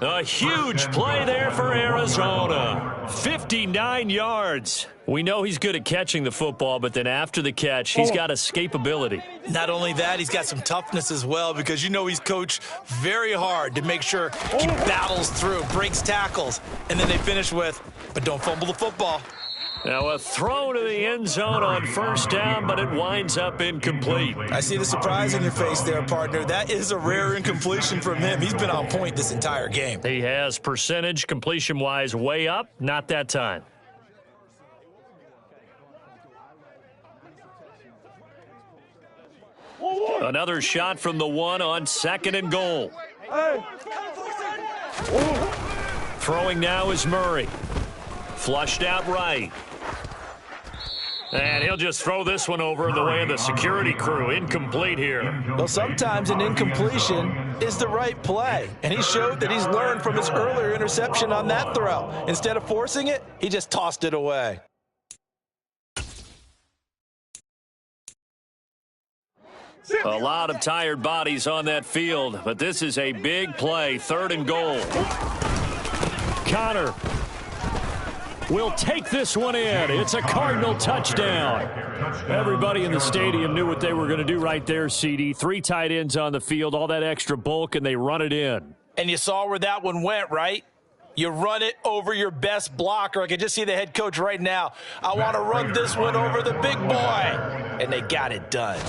A huge play there for Arizona. 59 yards. We know he's good at catching the football, but then after the catch, he's got escapability. Not only that, he's got some toughness as well, because you know he's coached very hard to make sure he battles through, breaks tackles, and then they finish with, but don't fumble the football. Now a throw to the end zone on first down, but it winds up incomplete. I see the surprise in your face there, partner. That is a rare incompletion from him. He's been on point this entire game. He has percentage completion-wise way up, not that time. Another shot from the 1 on 2nd and goal. Throwing now is Murray. Flushed out right. And he'll just throw this one over the way of the security crew. Incomplete here. Well, sometimes an incompletion is the right play. And he showed that he's learned from his earlier interception on that throw. Instead of forcing it, he just tossed it away. A lot of tired bodies on that field, but this is a big play. 3rd and goal. Connor will take this one in. It's a Cardinal touchdown. Everybody in the stadium knew what they were going to do right there, CD. 3 tight ends on the field, all that extra bulk, and they run it in. And you saw where that one went, right? You run it over your best blocker. I can just see the head coach right now. I want to run this one over the big boy. And they got it done.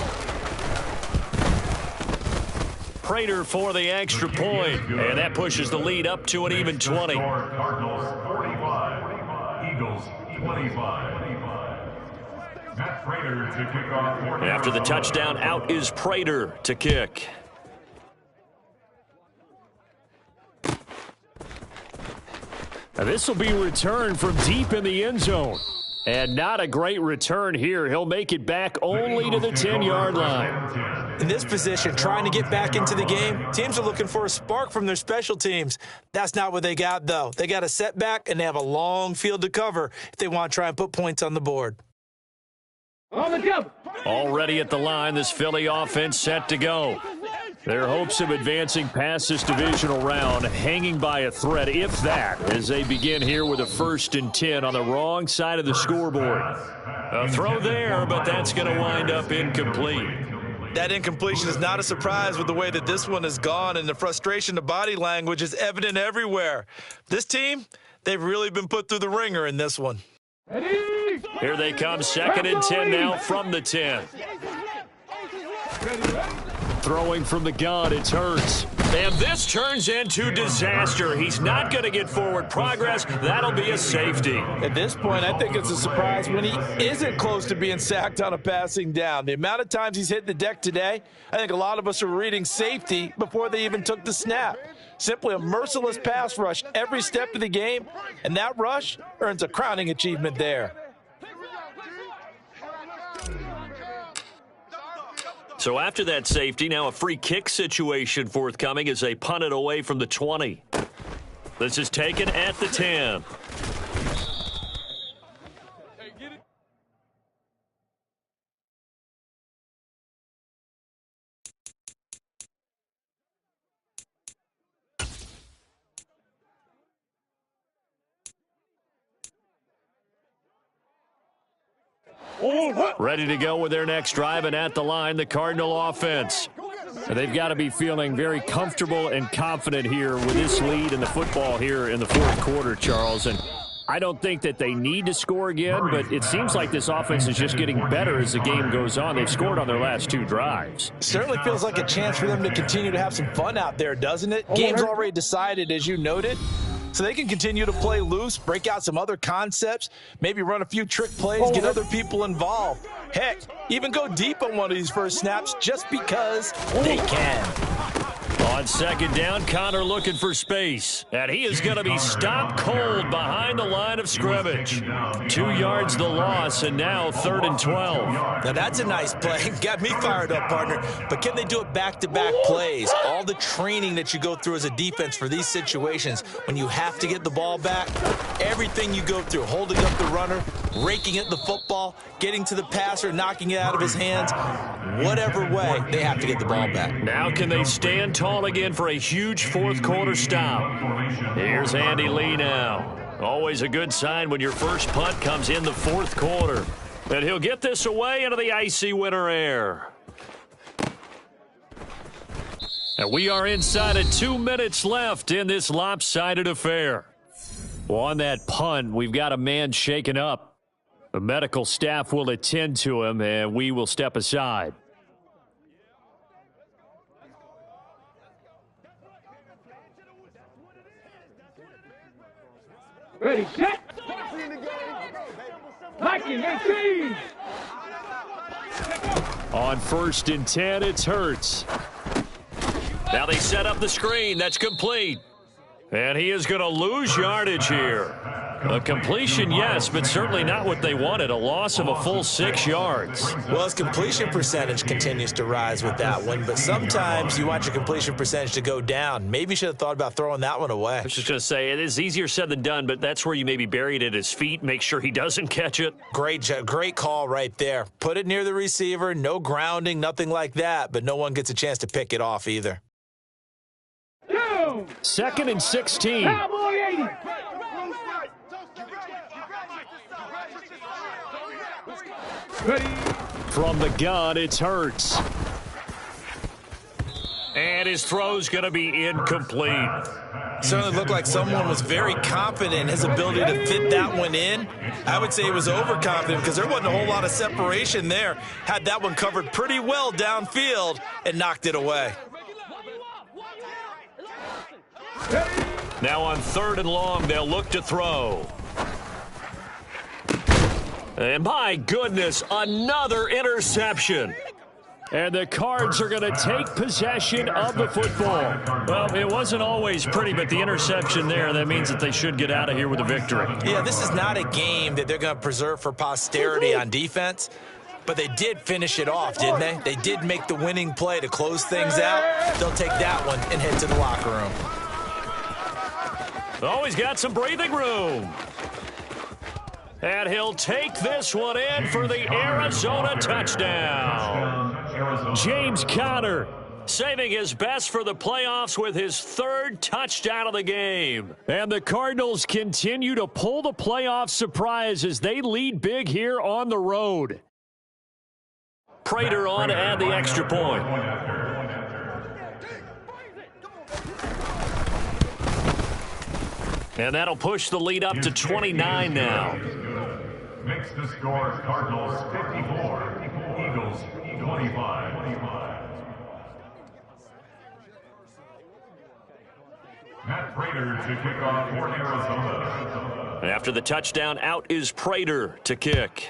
Prater for the extra point, and that pushes the lead up to an even 20. Cardinals 45, Eagles 25. Matt Prater to kick off. After the touchdown, out is Prater to kick. Now this will be returned from deep in the end zone. And not a great return here. He'll make it back only to the 10-yard line. In this position, trying to get back into the game, teams are looking for a spark from their special teams. That's not what they got, though. They got a setback, and they have a long field to cover if they want to try and put points on the board. Already at the line, this Philly offense set to go. Their hopes of advancing past this divisional round hanging by a thread, if that, as they begin here with a 1st and 10 on the wrong side of the scoreboard. A throw there, but that's going to wind up incomplete. That incompletion is not a surprise with the way that this one has gone, and the frustration, the body language is evident everywhere. This team, they've really been put through the ringer in this one. Here they come, 2nd and 10 now from the 10. Throwing from the gun, it's Hurts. And this turns into disaster. He's not going to get forward progress. That'll be a safety. At this point, I think it's a surprise when he isn't close to being sacked on a passing down. The amount of times he's hit the deck today, I think a lot of us are reading safety before they even took the snap. Simply a merciless pass rush every step of the game, and that rush earns a crowning achievement there. So after that safety, now a free kick situation forthcoming as they punt it away from the 20. This is taken at the 10. Ready to go with their next drive, and at the line, the Cardinal offense. They've got to be feeling very comfortable and confident here with this lead in the football here in the 4th quarter, Charles. And I don't think that they need to score again, but it seems like this offense is just getting better as the game goes on. They've scored on their last 2 drives. Certainly feels like a chance for them to continue to have some fun out there, doesn't it? Game's already decided, as you noted. So they can continue to play loose, break out some other concepts, maybe run a few trick plays, get other people involved. Heck, even go deep on one of these first snaps just because they can. On second down, Connor looking for space. And he is going to be stopped cold behind the line of scrimmage. 2 yards the loss, and now 3rd and 12. Now that's a nice play. Got me fired up, partner. But can they do it back-to-back plays? All the training that you go through as a defense for these situations, when you have to get the ball back, everything you go through, holding up the runner, raking at the football, getting to the passer, knocking it out of his hands, whatever way, they have to get the ball back. Now can they stand tall again for a huge fourth-quarter stop? Here's Andy Lee now. Always a good sign when your first punt comes in the fourth quarter. And he'll get this away into the icy winter air. And we are inside of 2 minutes left in this lopsided affair. Well, on that punt, we've got a man shaken up. The medical staff will attend to him, and we will step aside. Ready, set. Liking 18. On 1st and 10, it's Hurts. Now they set up the screen. That's complete. And he is going to lose yardage here. A completion, yes, but certainly not what they wanted. A loss of a full 6 yards. Well, his completion percentage continues to rise with that one, but sometimes you want your completion percentage to go down. Maybe you should have thought about throwing that one away. I was just going to say, it is easier said than done, but that's where you maybe bury it at his feet, make sure he doesn't catch it. Great call right there. Put it near the receiver, no grounding, nothing like that, but no one gets a chance to pick it off either. 2nd and 16. Cowboy 80. Ready. From the gun, it's Hurts. And his throw's going to be incomplete. Certainly looked like someone was very confident in his ability to fit that one in. I would say he was overconfident because there wasn't a whole lot of separation there. Had that one covered pretty well downfield and knocked it away. Now on 3rd and long, they'll look to throw. And my goodness, another interception. And the Cards are going to take possession of the football. Well, it wasn't always pretty, but the interception there, that means that they should get out of here with a victory. Yeah, this is not a game that they're going to preserve for posterity on defense. But they did finish it off, didn't they? They did make the winning play to close things out. They'll take that one and head to the locker room. Oh, he's got some breathing room. And he'll take this one in for the Arizona touchdown. James Conner saving his best for the playoffs with his 3rd touchdown of the game. And the Cardinals continue to pull the playoff surprise as they lead big here on the road. Prater on to add the extra point. And that'll push the lead up to 29 now. Makes the score Cardinals 54, Eagles 25. Matt Prater to kick off for Arizona. After the touchdown, out is Prater to kick.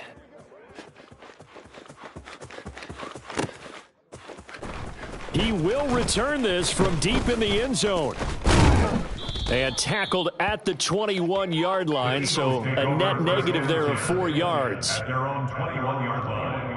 He will return this from deep in the end zone. And tackled at the 21-yard line, so a net negative there of 4 yards. At their own 21-yard line.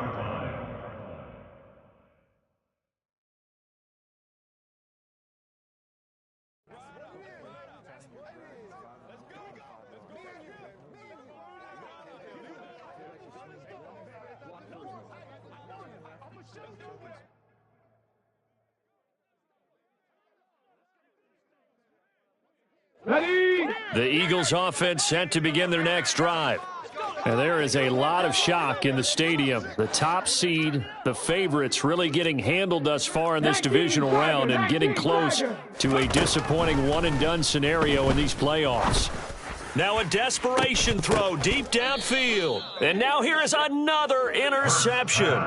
Ready. The Eagles offense set to begin their next drive. And there is a lot of shock in the stadium. The top seed, the favorites, really getting handled thus far in this divisional round and getting close to a disappointing one-and-done scenario in these playoffs. Now a desperation throw deep downfield. And now here is another interception.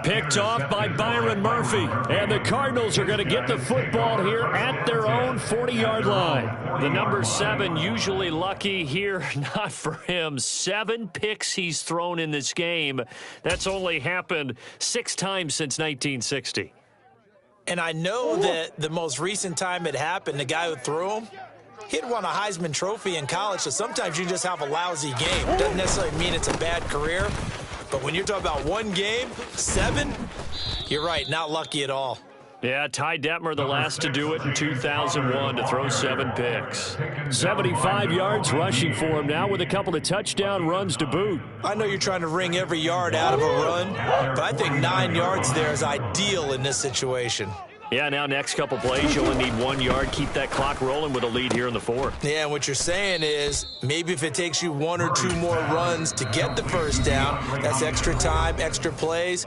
Picked off by Byron Murphy. And the Cardinals are going to get the football here at their own 40-yard line. The number 7 usually lucky here. Not for him. 7 picks he's thrown in this game. That's only happened 6 times since 1960. And I know that the most recent time it happened, the guy who threw him, he'd won a Heisman Trophy in college, so sometimes you just have a lousy game. Doesn't necessarily mean it's a bad career, but when you're talking about one game, 7, you're right, not lucky at all. Yeah, Ty Detmer, the last to do it in 2001, to throw 7 picks. 75 yards rushing for him now with a couple of touchdown runs to boot. I know you're trying to wring every yard out of a run, but I think 9 yards there is ideal in this situation. Yeah, now next couple plays, you only need 1 yard. Keep that clock rolling with a lead here in the 4th. Yeah, and what you're saying is maybe if it takes you 1 or 2 more runs to get the first down, that's extra time, extra plays,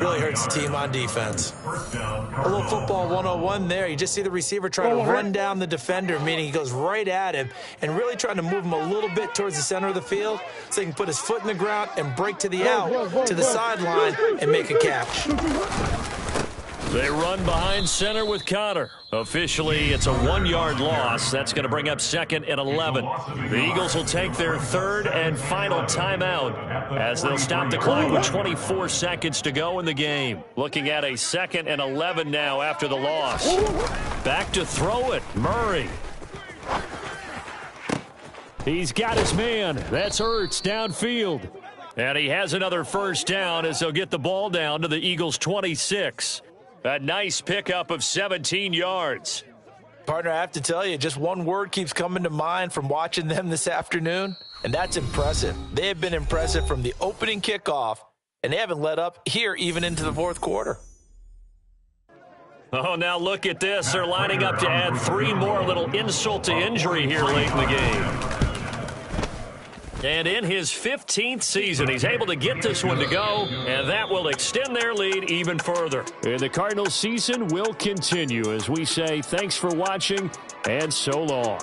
really hurts the team on defense. A little football 101 there. You just see the receiver trying to run down the defender, meaning he goes right at him and really trying to move him a little bit towards the center of the field so he can put his foot in the ground and break to the out, to the sideline, and make a catch. They run behind center with Guttah. Officially, it's a 1-yard loss. That's going to bring up 2nd and 11. The Eagles will take their 3rd and final timeout as they'll stop the clock with 24 seconds to go in the game. Looking at a 2nd and 11 now after the loss. Back to throw it, Murray. He's got his man. That's Ertz downfield. And he has another first down as they'll get the ball down to the Eagles' 26. A nice pickup of 17 yards. Partner, I have to tell you, just one word keeps coming to mind from watching them this afternoon, and that's impressive. They have been impressive from the opening kickoff, and they haven't let up here even into the 4th quarter. Oh, now look at this. They're lining up to add 3 more, little insult to injury here late in the game. And in his 15th season, he's able to get this one to go, and that will extend their lead even further. And the Cardinals' season will continue as we say thanks for watching and so long.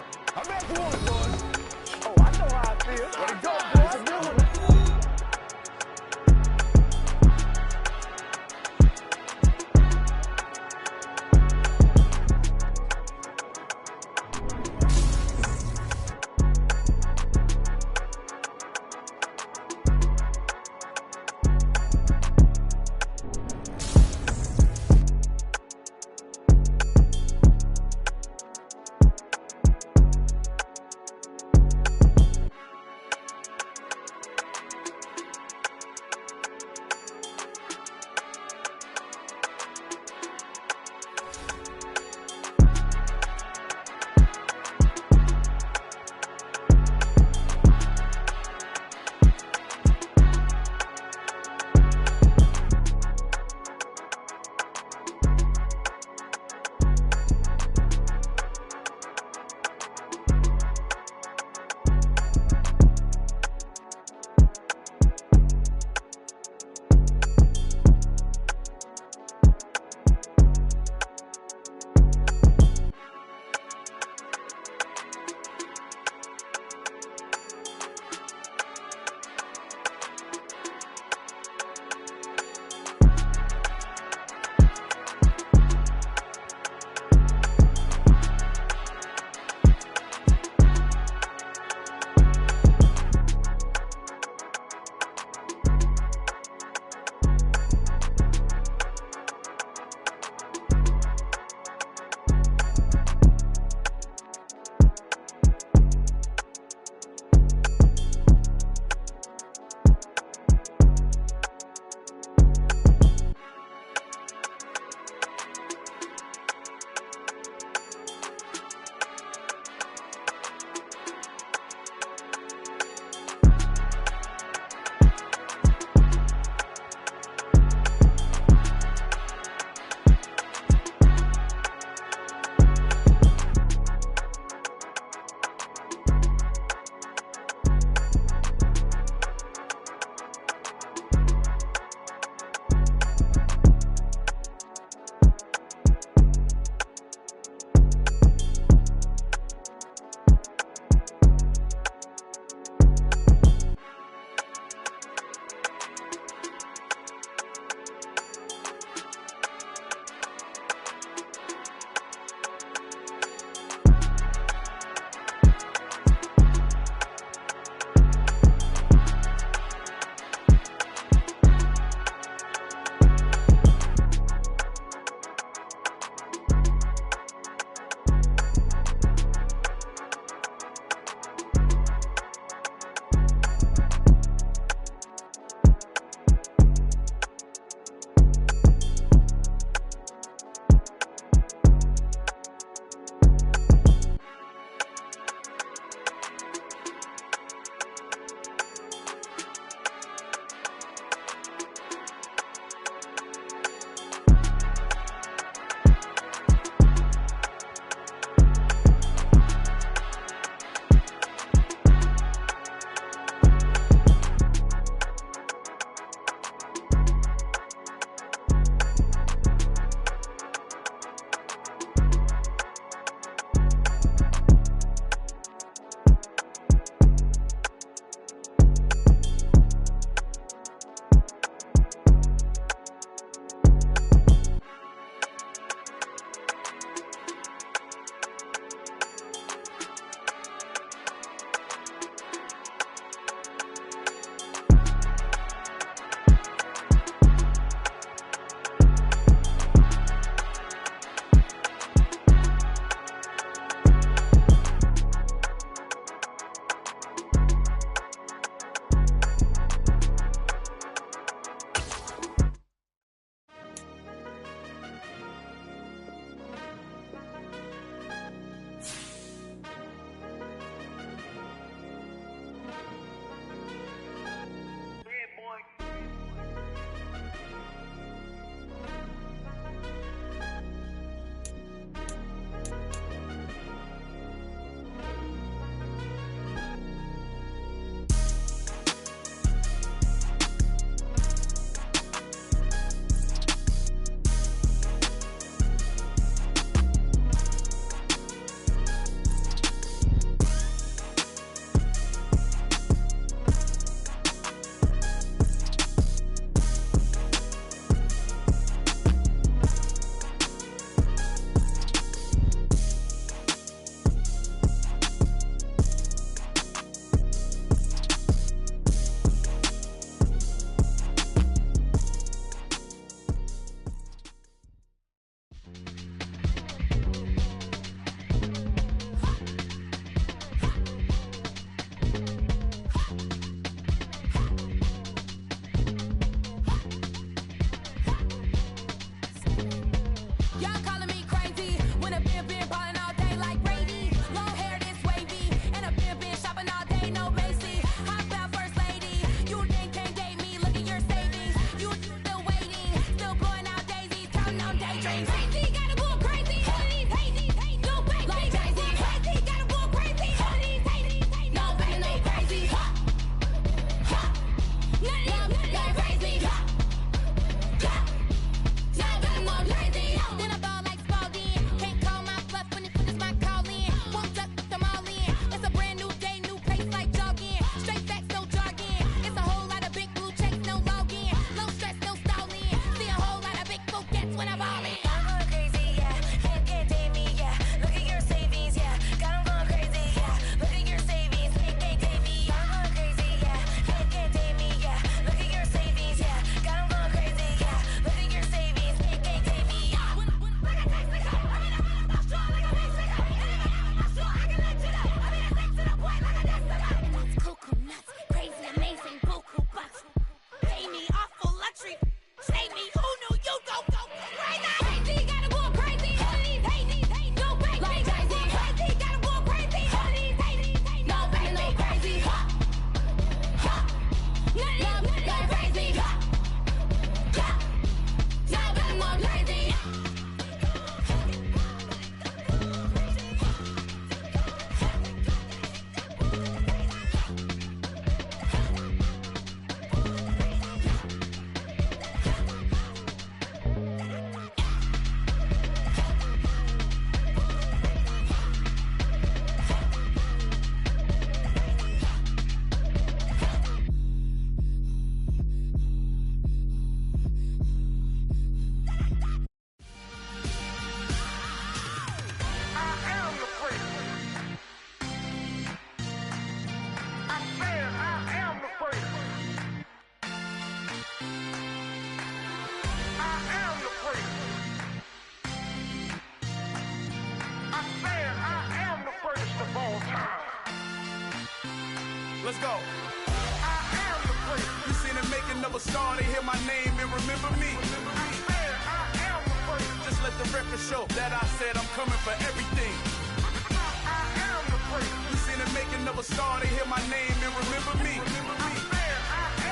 let's go. I am the great. You seen the making of a star, they hear my name and remember me. I am the great. Just let the record show that I said I'm coming for everything. I am the great. You seen the making of a star, they hear my name and remember me. I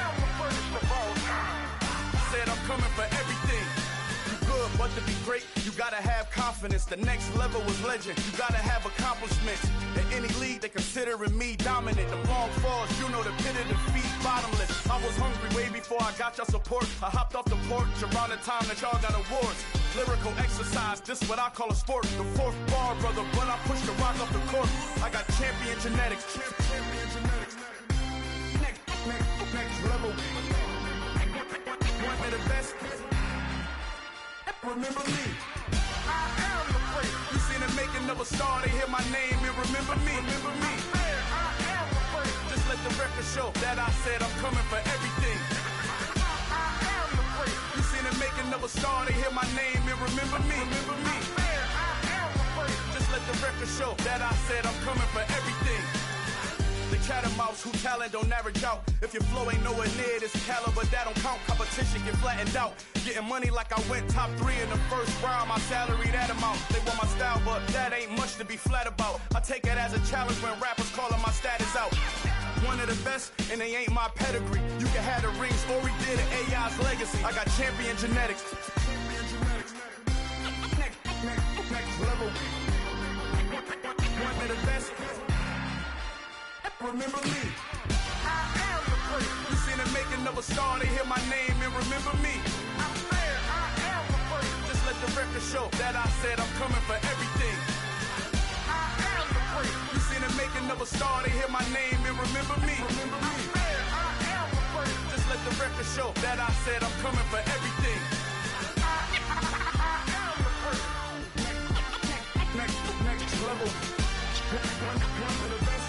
am the greatest of all time. Said I'm coming for everything. You good, but to be great, you gotta have confidence. The next level was legend. You gotta have accomplishments. In any league, they considering me dominant. The long falls, you know the pit of defeat, bottomless. I was hungry way before I got your support. I hopped off the porch around the time that y'all got awards. Lyrical exercise, this what I call a sport. The fourth bar, brother, when I push the rock off the court. I got champion genetics. Champion genetics. Next level. One of the best. Remember me. I am the great. You seen the making of a star, they hear my name and remember me. Remember me. I am the great. Just let the record show that I said I'm coming for everything. I am the great. You seen the making of a star, they hear my name and remember me. Remember me. I am the great. Just let the record show that I said I'm coming for everything. The catamounts who talent don't average out. If your flow ain't nowhere near this caliber, that don't count. Competition get flattened out. Getting money like I went top 3 in the first round. My salary that amount. They want my style, but that ain't much to be flat about. I take it as a challenge when rappers calling my status out. One of the best, and they ain't my pedigree. You can have the rings, or we did it, AI's legacy. I got champion genetics. Next level. One of the best. Remember me. I am the great. You seen the making of a star, they hear my name and remember me. I am the great. Just let the record show that I said I'm coming for everything. I am the great. You seen the making of a star, they hear my name and remember me. Remember me. I am the great. Just let the record show that I said I'm coming for everything. I am the great. Next level. One of the best.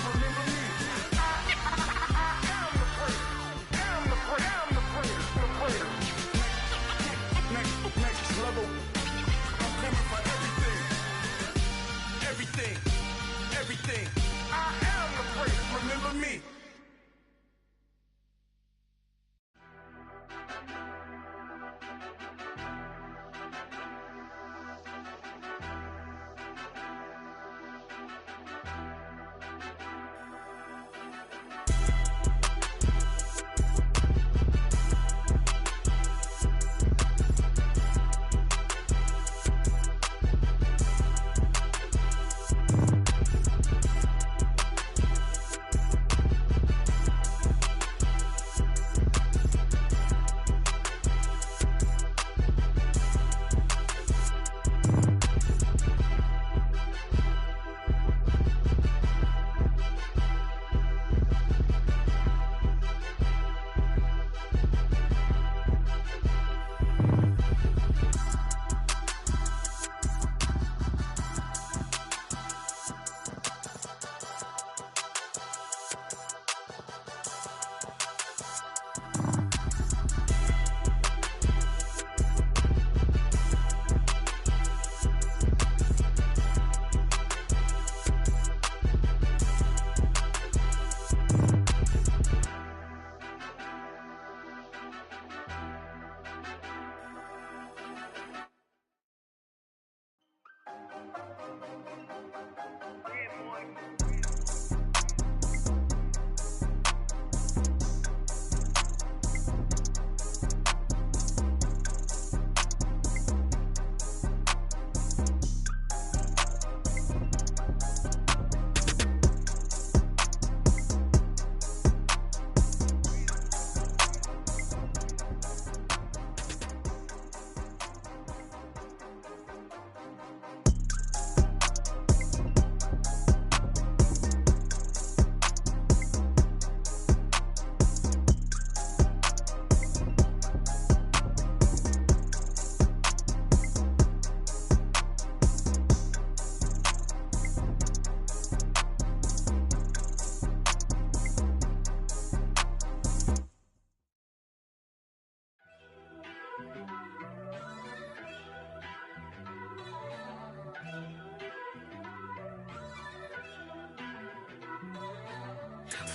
Remember me. I am the great. I'm the greatest. Next level. I'm coming for everything. Everything. I am the great. Remember me.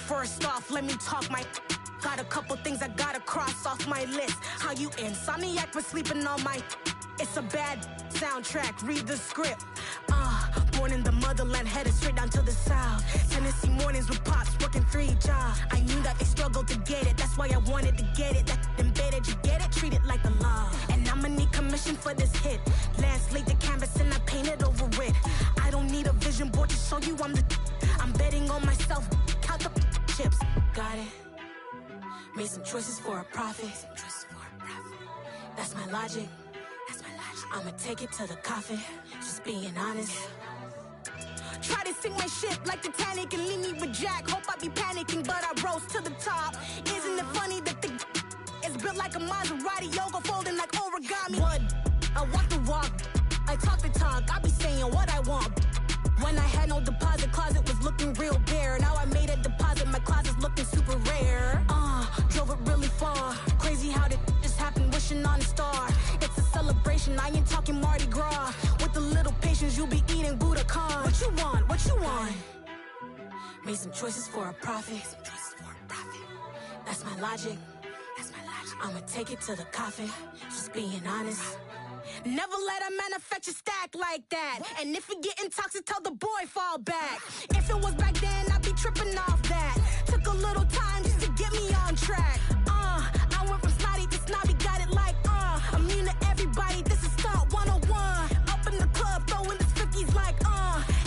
First off, let me talk my. Got a couple things I gotta cross off my list. How you insomniac for sleeping on my. It's a bad soundtrack, read the script. Born in the motherland, headed straight down to the south. Tennessee mornings with pops, working 3 jobs. I knew that they struggled to get it, that's why I wanted to get it. That embedded, you get it, treat it like a law. And I'ma need commission for this hit. Last laid the canvas and I painted over it. I don't need a vision board to show you I'm betting on myself, count the chips. Got it. Made some choices for a profit. That's my logic. I'ma take it to the coffin, just being honest. Try to sink my ship like Titanic and leave me with Jack. Hope I be panicking, but I rose to the top. Isn't it funny that the is built like a Maserati, yoga folding like origami? What? I walk the walk, I talk the talk, I be saying what I want. When I had no deposit, closet was looking real bare. Now I made a deposit, my closet's looking super rare. Drove it really far. Crazy how did just happen, wishing on a star. It's a celebration, I ain't talking Mardi Gras. With a little patience, you'll be eating Buddha Khan. What you want? What you want? Made some choices for a profit. That's my logic. I'ma take it to the coffin, just being honest. Never let a manufacture stack like that. And if it getting toxic, tell the boy fall back. If it was back then, I'd be tripping off that. Took a little time just to get me on track. I went from snotty to snobby, got it like immune to everybody, this is Stunt 101. Up in the club, throwing the 50s like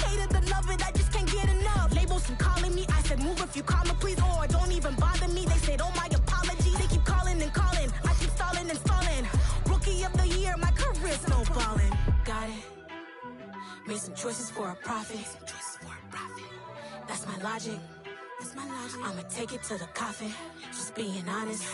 hated to love it, I just can't get enough. Labels keep calling me, I said move if you call me please, or don't even bother me. They said oh my apologies, they keep calling and calling. I keep stalling and stalling. Rookie of the year, my career snowballing. Got it. Made some choices for a profit. That's my logic. I'ma take it to the coffin, just being honest.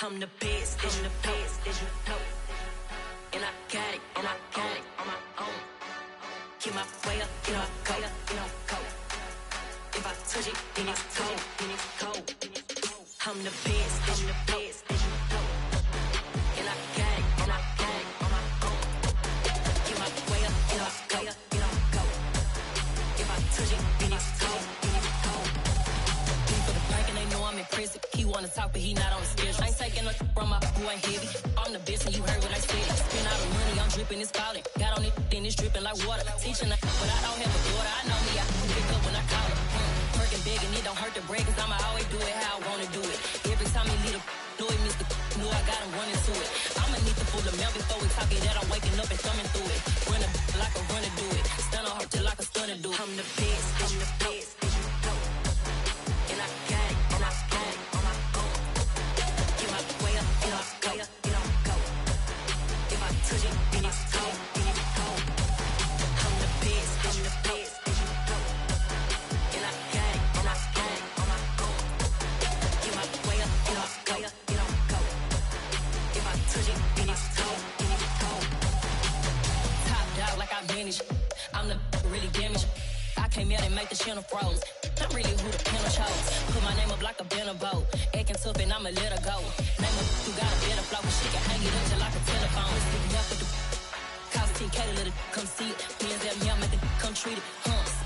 I'm the best, I'm the best, as you know. And I got it on my own. Get my way up, you know, go. If I touch it, then it's cold. I'm the best, as you know. And I got it on my own. Get my way up, you know, go. If I touch it, then it's cold. For the break and they know I'm in prison. He wanna talk, but he not on the schedule. I ain't taking no from my boy heavy. I'm the best and you heard what I said. Spend all the money, I'm dripping, it's falling. Got on it, then it's dripping like water. Teaching her, but I don't have a daughter. I know me, I can pick up when I call her. Working big and it don't hurt to break, cause I'ma always do it how I wanna do it. Every time he lead a know it, Mr. Know I got him running to it. I'ma need the full amount before we talk it that I'm waking up and thumbing through it. Run a like a runner do it. Stun on her till like a stunner do it. I'm the best, I'm the best, as you know. And I got it, and I got it on my own. Get my way up, you know, go. If I touch it, then it's cold. I'm the best, I'm the best, as you know. And I got it, and I got it on my own. Get my way up, you know, go. If I touch it, then it's cold. Top dog like I manage. I'm the really damaged. I came out and make the channel froze. I'm really who the panel chose. Put my name up like a banner boat. Acting tough and I'ma let her go. Name her who got a better flow. She can hang it up just like a telephone. Enough with the cost 10K to let it come see it. Hands at me, I make it come treat it.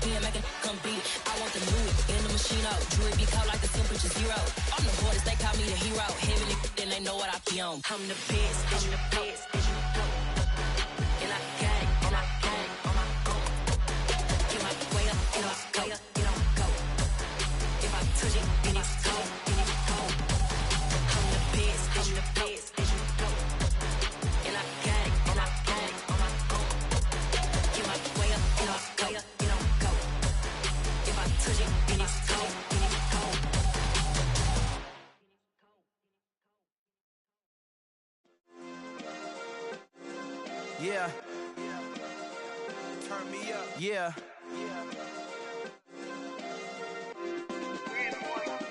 Spin, make it come beat it. I want the new in the machine out. Jewelry be caught like the temperature 0. I'm the hardest, they call me the hero. Heavily, then they know what I be on. I'm the best, as you know. And I got it, and I got it on my own. Get my way up, you know, go. If I touch it, then it's cold. I'm the best, as you know. And I got it, and I got it on my own. Get my way up, you know, go. If I touch it, then it's cold. Yeah. Turn me up. Yeah.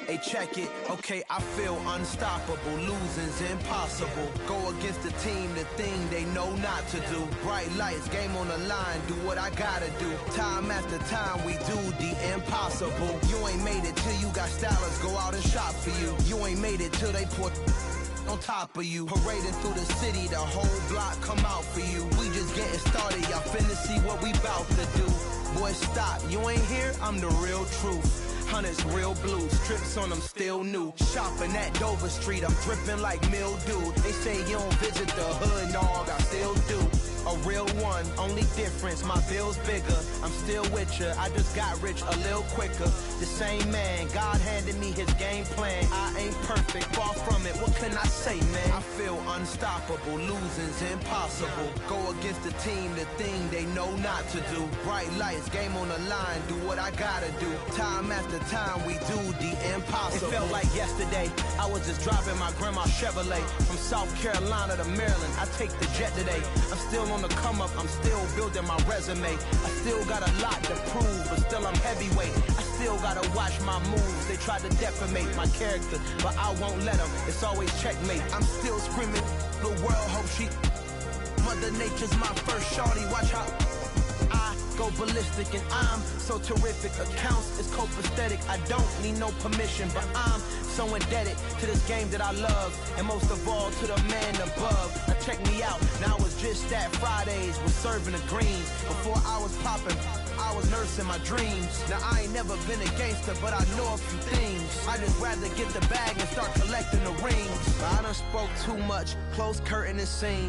Hey, check it, okay, I feel unstoppable, losing's impossible. Go against the team, the thing they know not to do. Bright lights, game on the line, do what I gotta do. Time after time, we do the impossible. You ain't made it till you got stylists go out and shop for you. You ain't made it till they put on top of you. Parading through the city, the whole block come out for you. We just getting started, y'all finna see what we bout to do. Boy, stop, you ain't here, I'm the real truth. Hundreds real blue, strips on them still new. Shopping at Dover Street, I'm dripping like mildew. They say you don't visit the hood, dog, I still do. A real one, only difference, my bill's bigger. I'm still with ya, I just got rich a little quicker. The same man, God handed me his game plan. I ain't perfect, far from it, what can I say, man? I feel unstoppable, losing's impossible. Go against the team, the thing they know not to do. Bright lights, game on the line, do what I gotta do. Time after time, we do the impossible. It felt like yesterday, I was just driving my grandma's Chevrolet from South Carolina to Maryland. I take the jet today. I'm still on the come up, I'm still building my resume. I still got a lot to prove, but still I'm heavyweight. I still gotta watch my moves. They tried to defamate my character, but I won't let them. It's always checkmate. I'm still screaming, the world hope she. Mother Nature's my first shorty. Watch how I go ballistic, and I'm so terrific. Accounts is copacetic. I don't need no permission, but I'm so indebted to this game that I love, and most of all to the man above. Now check me out. Now it's just that Fridays was serving the greens. Before I was popping, I was nursing my dreams. Now I ain't never been a gangster, but I know a few things. I just rather get the bag and start collecting the rings. But I done spoke too much. Close curtain and scene.